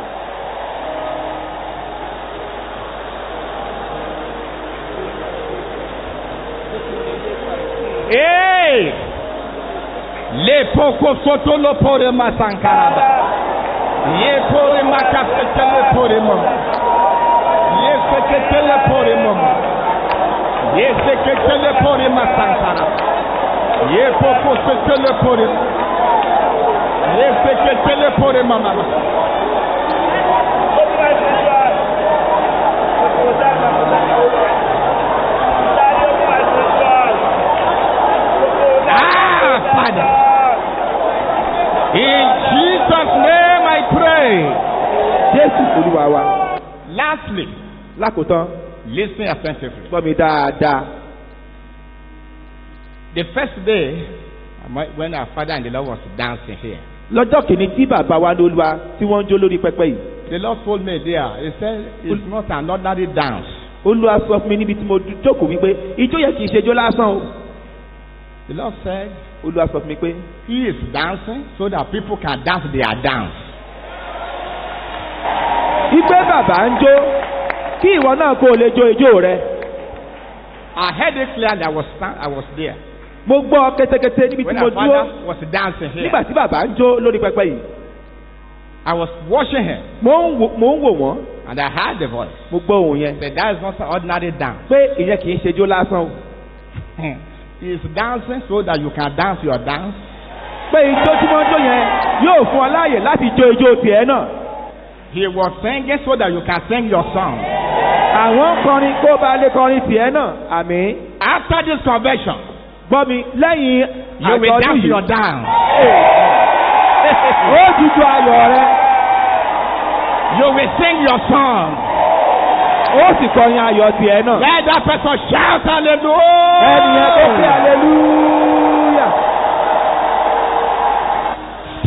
Hey! Le poko soto lo pore masankaraba. Ye pore makasete le pore mo. Ye sekete le pore mo. Ye sekete le pore masankara. Ye poko sete le pore. Ye sekete le pore mama. Father. In Jesus' name I pray. Jésù Olúwa wa. Lastly, Lákòótán, listen attentively. gbọ́ mi dáadáa. The first day, when our father and the Lord was dancing here, Lọ́jọ́ kìíní tí bàbá wa ní Olúwa tí wọ́n ń jó lórí pẹpẹ yìí. the Lord told me there, He said, it's not an ordinary dance. Olúwa sọ fún mi níbi tí mo jókòó wípé ijó yẹn kì í ṣe ijó lásán o. The Lord said, Olúwa sọ fún mi pé He is dancing so that people can dance their dance. ìgbé bàbá ń jó kí ìwọ náà kó o lè jó ijó rẹ. I heard it clearly. I was there. Mo gbọ́ kétékété níbi tí When mo our dúró father was dancing here, nígbà tí bàbá ń jó lórí pẹpẹ yìí. I was watching him Mo ń wò wọ́n, and I heard the voice. mo gbọ́ ohùn yẹn Said, that is not an ordinary dance. pé ìyẹn kì í ṣe ijó lásán o. He is dancing so that you can dance your dance. Pé ijó tí wọ́n jó yẹn yóò fún ọ láàyè láti jó ijó tiẹ̀ náà. He was singing so that you can sing your song. Àwọn kọrin kó bá lè kọrin tiẹ̀ náà. Àmín. After this convention, Gbọ́ mi lẹ́yìn you will àjọ̀dún dance yìí. your dance. Ó jíjó ayọ̀ rẹ. You will sing your song. Ó sì kọrin ayọ̀ tiẹ̀ náà. Let that person shout hallelujah. Ẹnìyẹn tó pé hallelujah.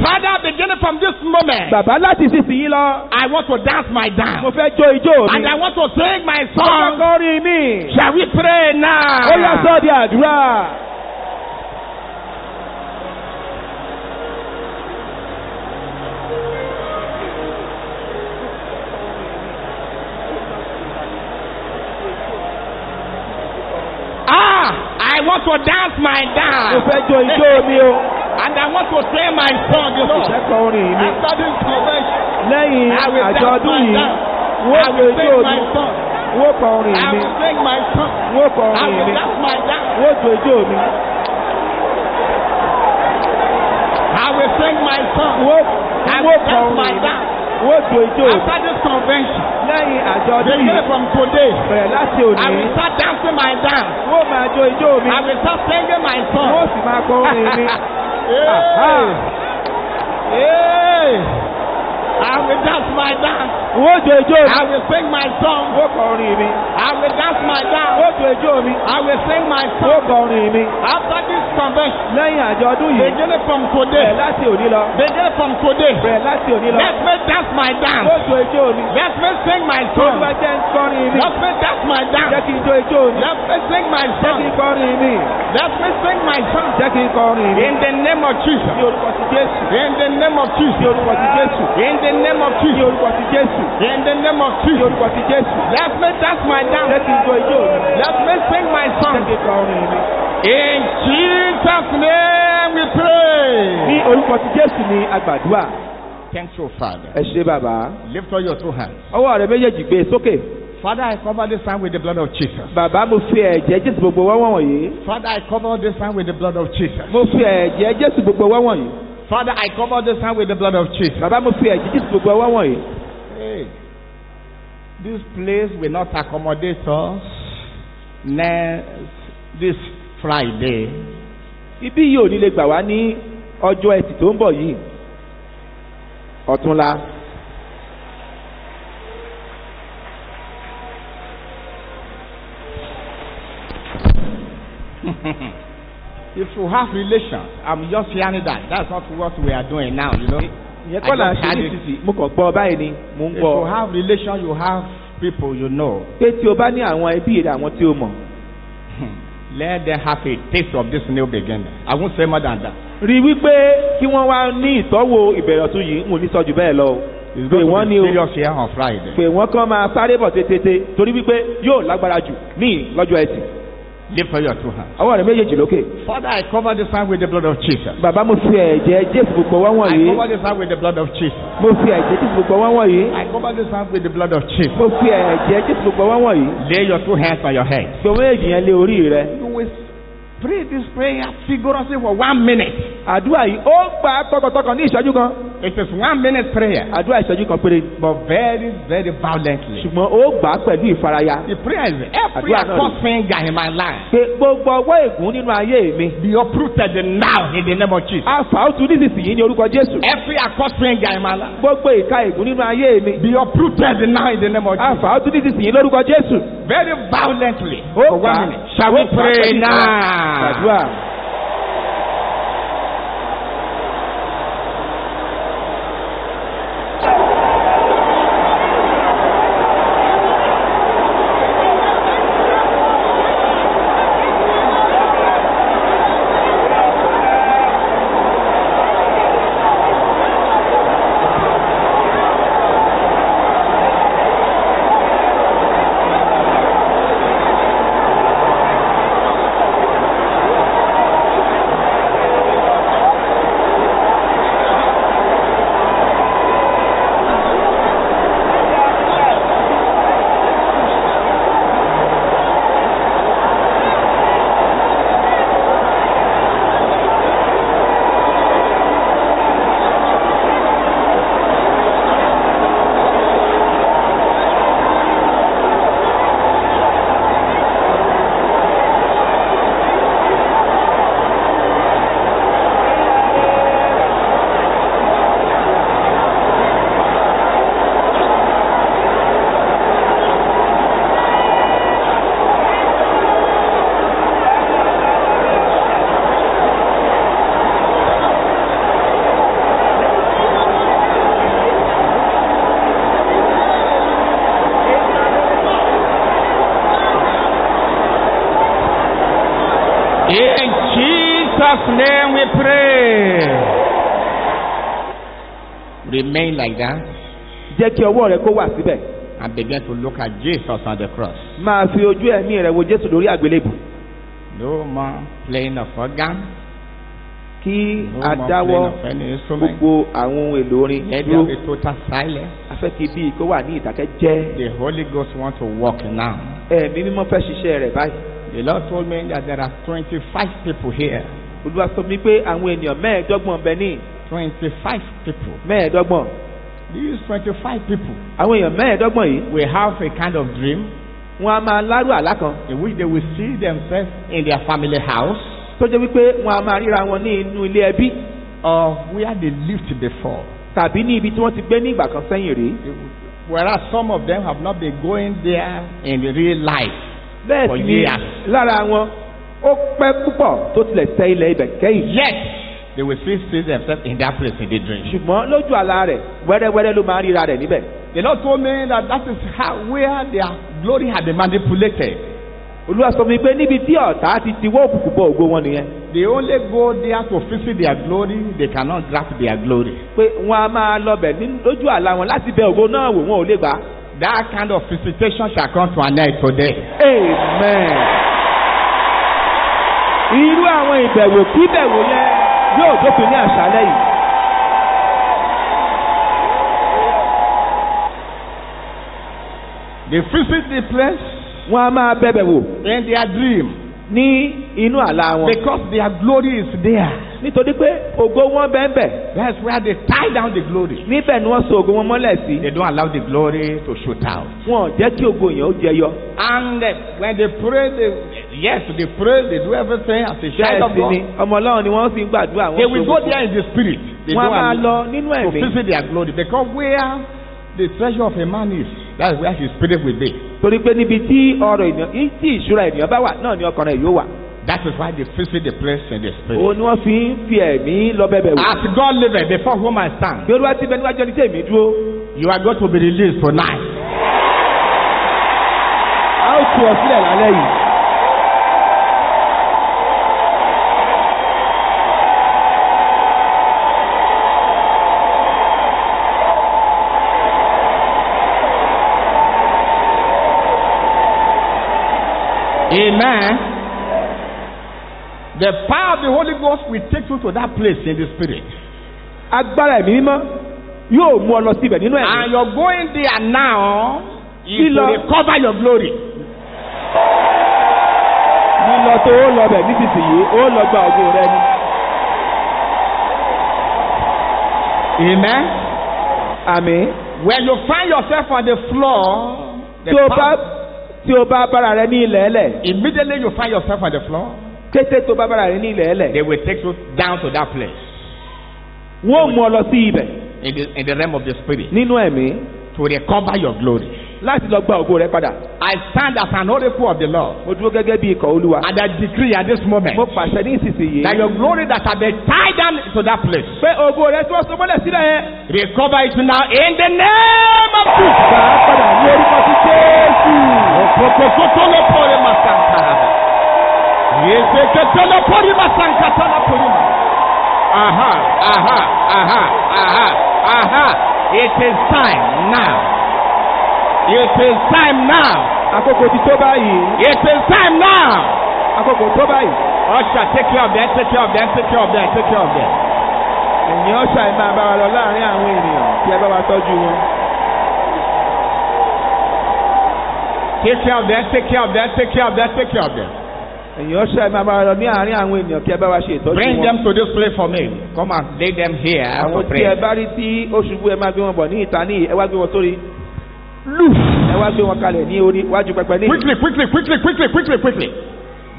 Father, beginning from this moment, Bàbá láti sísìnyí lọ. I want to dance my Mo dance. fẹ́ jó ijó mi. And I want to sing my Mo fẹ́ song. kọrin mi. Shall we pray now? Ó yá sọ́ di àdúrà. I want to dance my Mo dance. fẹ́ jó ijó mi o. And I want to sing my song, you Mo know. fẹ́ kọrin mi. After this convention, Lẹ́yìn I will dance àjọ̀dún my yìí, dance. wọ́n I jó will ijó sing mi. my song. Wọ́n kọrin I mi. will sing my song. Wọ́n I kọrin will mi. dance my dance. Wọ́n jó ijó mi. I will sing my song. Wọ́n I will dance kọrin my mi. dance. Wọ́n jó ijó mi. After this convention, Lẹ́yìn àjọ̀dún beginning yìí, from today, bẹ̀rẹ̀ láti I òní. will start dancing my dance. Wọ́n máa jó ijó mi. I will start singing my Wọ́n song. sì máa kọrin mi. Hey. Hey. I will dance my dance. Wọ́n jó ijó mi. I will sing my song. Wọ́n kọ orin mi. I will dance my dance. Wọ́n jó ijó mi. I will sing my Wọ́n song. kọ orin mi. After this convention, Lẹ́yìn àjọ̀dún yìí. beginning from Bẹ̀rẹ̀ today, láti òní lọ. beginning from today, Bẹ̀rẹ̀ láti òní lọ. let me dance my dance. Wọ́n jó ijó mi. Let me sing my song. Olúwa jẹ́ ń kọrin mi. Let me dance my Jẹ́ dance. kí n jó ijó mi. Let me sing my Jẹ́ kí song. n kọrin mi. Let me sing my song. Jẹ́ kí n kọrin mi. In the name of Ní Jesus. orúkọ ti Jésù. In the name of Ní Jesus. orúkọ ti Jésù. In the name of Ní Jesus. orúkọ ti Jésù. In the name of Ní Jesus. orúkọ ti Jésù. Let me dance my Jẹ́ dance. kí n jó ijó mi. Let me sing my Jẹ́ song. kí n kọrin mi. In Jesus' name we Ní pray. orúkọ ti Jésù ni àgbàdua. Thank you, Father. Ẹ ṣé bàbá. Lift up your two hands. Ọwọ́ rẹ méjèèjì gbé e sókè. Father, I cover this hand with the blood of Jesus. Bàbá mo fi ẹ̀jẹ̀ Jésù gbogbo wọ́n wọ̀nyí. Father, I cover this hand with the blood of Jesus. Mo fi ẹ̀jẹ̀ Jésù gbogbo wọ́n wọ̀nyí. Father, I cover this hand with the blood of Jesus. Bàbá mo fi ẹ̀jẹ̀ Jésù gbogbo wọ́n wọ̀nyí. Hey, this place will not accommodate us this Friday. Ibí yìí ò ní lè gbà wá ní ọjọ́ ẹtì tó ń bọ̀ yìí. Ọ̀túnla. If you have relations, I'm just hearing that. That's not what we are doing now, you know. Ìyẹn kọ́ là ń ṣe nísinsìnyí. Mo kàn gbọ́ báyìí ni mo ń If you gbọ́. have relations, you have people you know. Pé tí o bá ní àwọn ẹbí rẹ àwọn tí o mọ̀. Let them have a taste of this new beginning. I won't say more than that. Rí wípé kí wọ́n wá ní ìtọ́wò ìbẹ̀rẹ̀ ọ̀tún yìí n ò ní sọ jù bẹ́ẹ̀ lọ o. It's Pé going wọ́n to ní be o. serious here on Friday. Pé wọ́n kàn máa sáré bọ̀ tètè torí wípé yóò lágbára jù ní lọ́jọ́ ẹtì. Lift up your two hands. Ọwọ́ rẹ méjèèjì lókè. Father, I cover this hand with the blood of Jesus. Bàbá mo fi ẹ̀jẹ̀ Jésù gbogbo wọ́n I wọ̀nyí. cover this hand with the blood of Jesus. Mo fi ẹ̀jẹ̀ Jésù gbogbo wọ́n wọ̀nyí. I cover this hand with the blood of Jesus. Mo fi ẹ̀jẹ̀ Jésù gbogbo wọ́n wọ̀nyí. Lay your two hands on your head. Gbogbo méjì yẹn lé orí rẹ. You will pray this prayer vigorously for 1 minute. Àdúrà yìí ó gbà tọkàntọkàn ní ìṣẹ́jú kan. It is 1 minute prayer, Àdúrà ìṣẹ́jú kan péré. but very, very violently. Ṣùgbọ́n ó gbà á pẹ̀lú ìfaraya. The prayer is every Àdúrà náà across finger in my life Pé gbogbo ọwọ́ ègún nínú ayé mi. be uprooted now in the name of Jesus. A fà ó tu nísinsìnyí ní orúkọ Jésù. Every across finger in my life Gbogbo ìka ègún nínú ayé mi. be uprooted now in the name of A Jesus. fà ó tu nísinsìnyí lórúkọ Jésù. Very violently. Ó For 1 gbà á. minute. Shall we Ó gbà á pray pẹ̀lú ìfaraya. now? Àdúrà. In Jesus' name we pray. Remain like that Jẹ́ kí ọwọ́ rẹ kó wà síbẹ̀. and begin to look at Jesus on the cross. Máa fi ojú ẹ̀mí rẹ wo Jésù lórí àgbélébù. No more playing of organ. Kí No a more dáwọ́ playing of any instrument. gbogbo àwọn ohun èlò orin Let there dúró. be total silence. A fẹ́ kí bíi kó wà ní ìdákẹ́jẹ́. The Holy Ghost wants to walk now. Ẹ̀mí mímọ́ fẹ́ ṣiṣẹ́ rẹ̀ báyìí. The Lord told me that there are 25 people here. Olúwa sọ mi pé àwọn ènìyàn mẹ́ẹ̀ẹ́dọ́gbọ̀n bẹ ní 25 people. mẹ́ẹ̀ẹ́dọ́gbọ̀n. These 25 people Àwọn èèyàn mẹ́ẹ̀ẹ́dọ́gbọ̀n yìí will have a kind of dream wọ́n á máa lárú àlá kan in which they will see themselves in their family house tó jẹ́ wípé wọ́n á máa ríra wọn ní inú ilé ẹbí or where they lived before. tàbí ní ibi tí wọ́n ti gbé ní ìgbà kan sẹ́yìn rí. Whereas some of them have not been going there in real life bẹ́ẹ̀ for sì ni years. lára wọn ó pẹ́ púpọ̀ tó tilẹ̀ tẹ ilẹ̀ ibẹ̀ kẹ́yìn. Yet they will still see themselves in that place in the dream. ṣùgbọ́n lójú àlá rẹ̀ wẹ́rẹ́wẹ́rẹ́ ló máa ń ríra rẹ̀ níbẹ̀. The Lord told me that is how where their glory had been manipulated. Olúwa sọ fún mi pé níbi tí ọ̀tá ti wọ́ òkùnkùn bọ ògo wọn nìyẹn. They only go there to visit their glory. They cannot grasp their glory. pé wọn a máa lọ bẹ̀ lójú àlá wọn láti bẹ ògo náà wò wọn ò lè gbà. That kind of visitation shall come to an end today. Amen. Irú àwọn ìbẹ̀wò kí bẹ̀wò yẹn yóò dópin ní àṣálẹ́ yìí. They visit the place Wọ́n a máa bẹ̀bẹ̀ wò in their dream ní inú àlá wọn. because their glory is there. Nítorí pé ògo wọn bẹ́ẹ̀ bẹ̀. That's where they tie down the glory. Níbẹ̀ ni wọ́n so ògo wọn mọ́lẹ̀ sí. They don't allow the glory to shoot out. Wọn ò jẹ́ kí ògo yẹn ó jẹyọ. And when they pray, they pray, they do everything as a child Bẹ́ẹ̀ of sì God. ni ọmọ Ọlọ́run ni wọ́n sì ń gbàdúrà. They will go there in the spirit. They Wọ́n don't á máa allow lọ nínú to ẹ̀mí. visit their glory because where the treasure of a man is, that's where his spirit will be. Torí pé níbi tí ọrọ̀ ènìyàn tí ìṣúra ènìyàn bá wà náà ni ọkàn rẹ̀ yóò wà. That is why they visit the place in the spirit. Òun ni wọ́n fi ń fi ẹ̀mí lọ bẹ̀bẹ̀ wò. As God liveth, before whom I stand, Bí Olúwa ti bẹ níwájú ẹni tí èmi dúró. you are going to be released tonight. A ó tú ọ sílẹ̀ lálẹ́ yìí. Amen. The power of the Holy Ghost will take you to that place in the spirit. Agbára ẹ̀mí mímọ́ yóò mú ọ lọ síbẹ̀ nínú ẹ̀mí. And you're going there now is to Lílọ. recover your glory. Lílọ tó ó lọ bẹ̀ nísinsìnyí ó lọ gba ògo rẹ ni. Amen. Àmín. When you find yourself on the floor, Tí o bá bára rẹ ní ilẹ̀ ẹlẹ̀. immediately you find yourself on the floor, Kété tó bá bára rẹ ní ilẹ̀ ẹlẹ̀. they will take you down to that place Wọ́n ó mú ọ lọ sí ibẹ̀ in the realm of the spirit nínú ẹ̀mí to recover your glory. láti lọ gba ògo rẹ padà. I stand as an oracle of the Lord, Mo dúró gẹ́gẹ́ bí ikọ̀ Olúwa. and I decree at this moment Mo pàṣẹ ní ìsinsìnyí. that your glory that have been tied down to that place, Pé ògo rẹ tí wọ́n so mọ́lẹ̀ sílẹ̀ yẹn. recover it now in the name of Jesus. Gbà á padà ní orúkọ ti Jésù. Okokotolopore masankara. Yeseketolopore masankatolopore. Aha. It is time now. It is time now. Àkókò ti tó báyìí. It is time now. Àkókò tó báyìí. Usher, take care of them, take care of them, take care of them, take care of them. Ẹ̀yin ọ̀ṣà ẹ̀ máa bá wa lọ láàrin àwọn ènìyàn tí ẹ bá wa tọ́jú wọn. Take care of them, take care of them, take care of them, take care of them. Ẹ̀yin ọ̀ṣà ẹ̀ máa bá wa lọ ní àárín àwọn ènìyàn tí ẹ bá wa ṣe ìtọ́jú Bring wọn. them to this place for me. Come and lay them here Àwọn for tí prayer. ẹ bá rí tí ó ṣubú ẹ máa gbé wọn bọ̀ ní ìta ní ẹ wá gbé wọn sórí. Ẹ wá gbé wọn kalẹ̀ ní orí iwájú pẹpẹ ní. Quickly.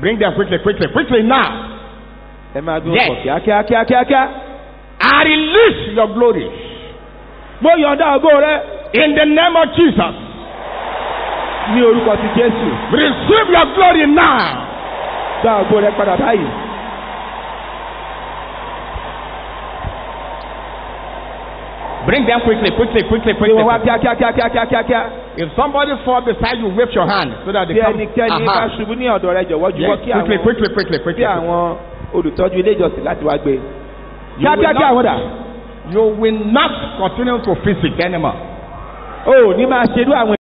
Bring them quickly now. Ẹ máa gbé wọn bọ̀ kíákíá. I release your glory Mo yọ̀ǹda ògo rẹ in the name of Jesus. ní orúkọ ti Jésù. Receive your glory now. Gba ògo rẹ padà báyìí. Bring them quickly. Gbé wọn wá kíákíá. If somebody fall beside you, wave your hand so that they Bí come. ẹnikẹ́ni bá ṣubú ní ọ̀dọ̀ rẹ jọ̀wọ́ juwọ́ kí Yes, àwọn quickly. kí àwọn olùtọ́jú ilé ìjọsìn láti wá gbé. You will Kíákíá àwọn dà. You will not continue to visit anymore. O ò ní máa ṣerú àwọn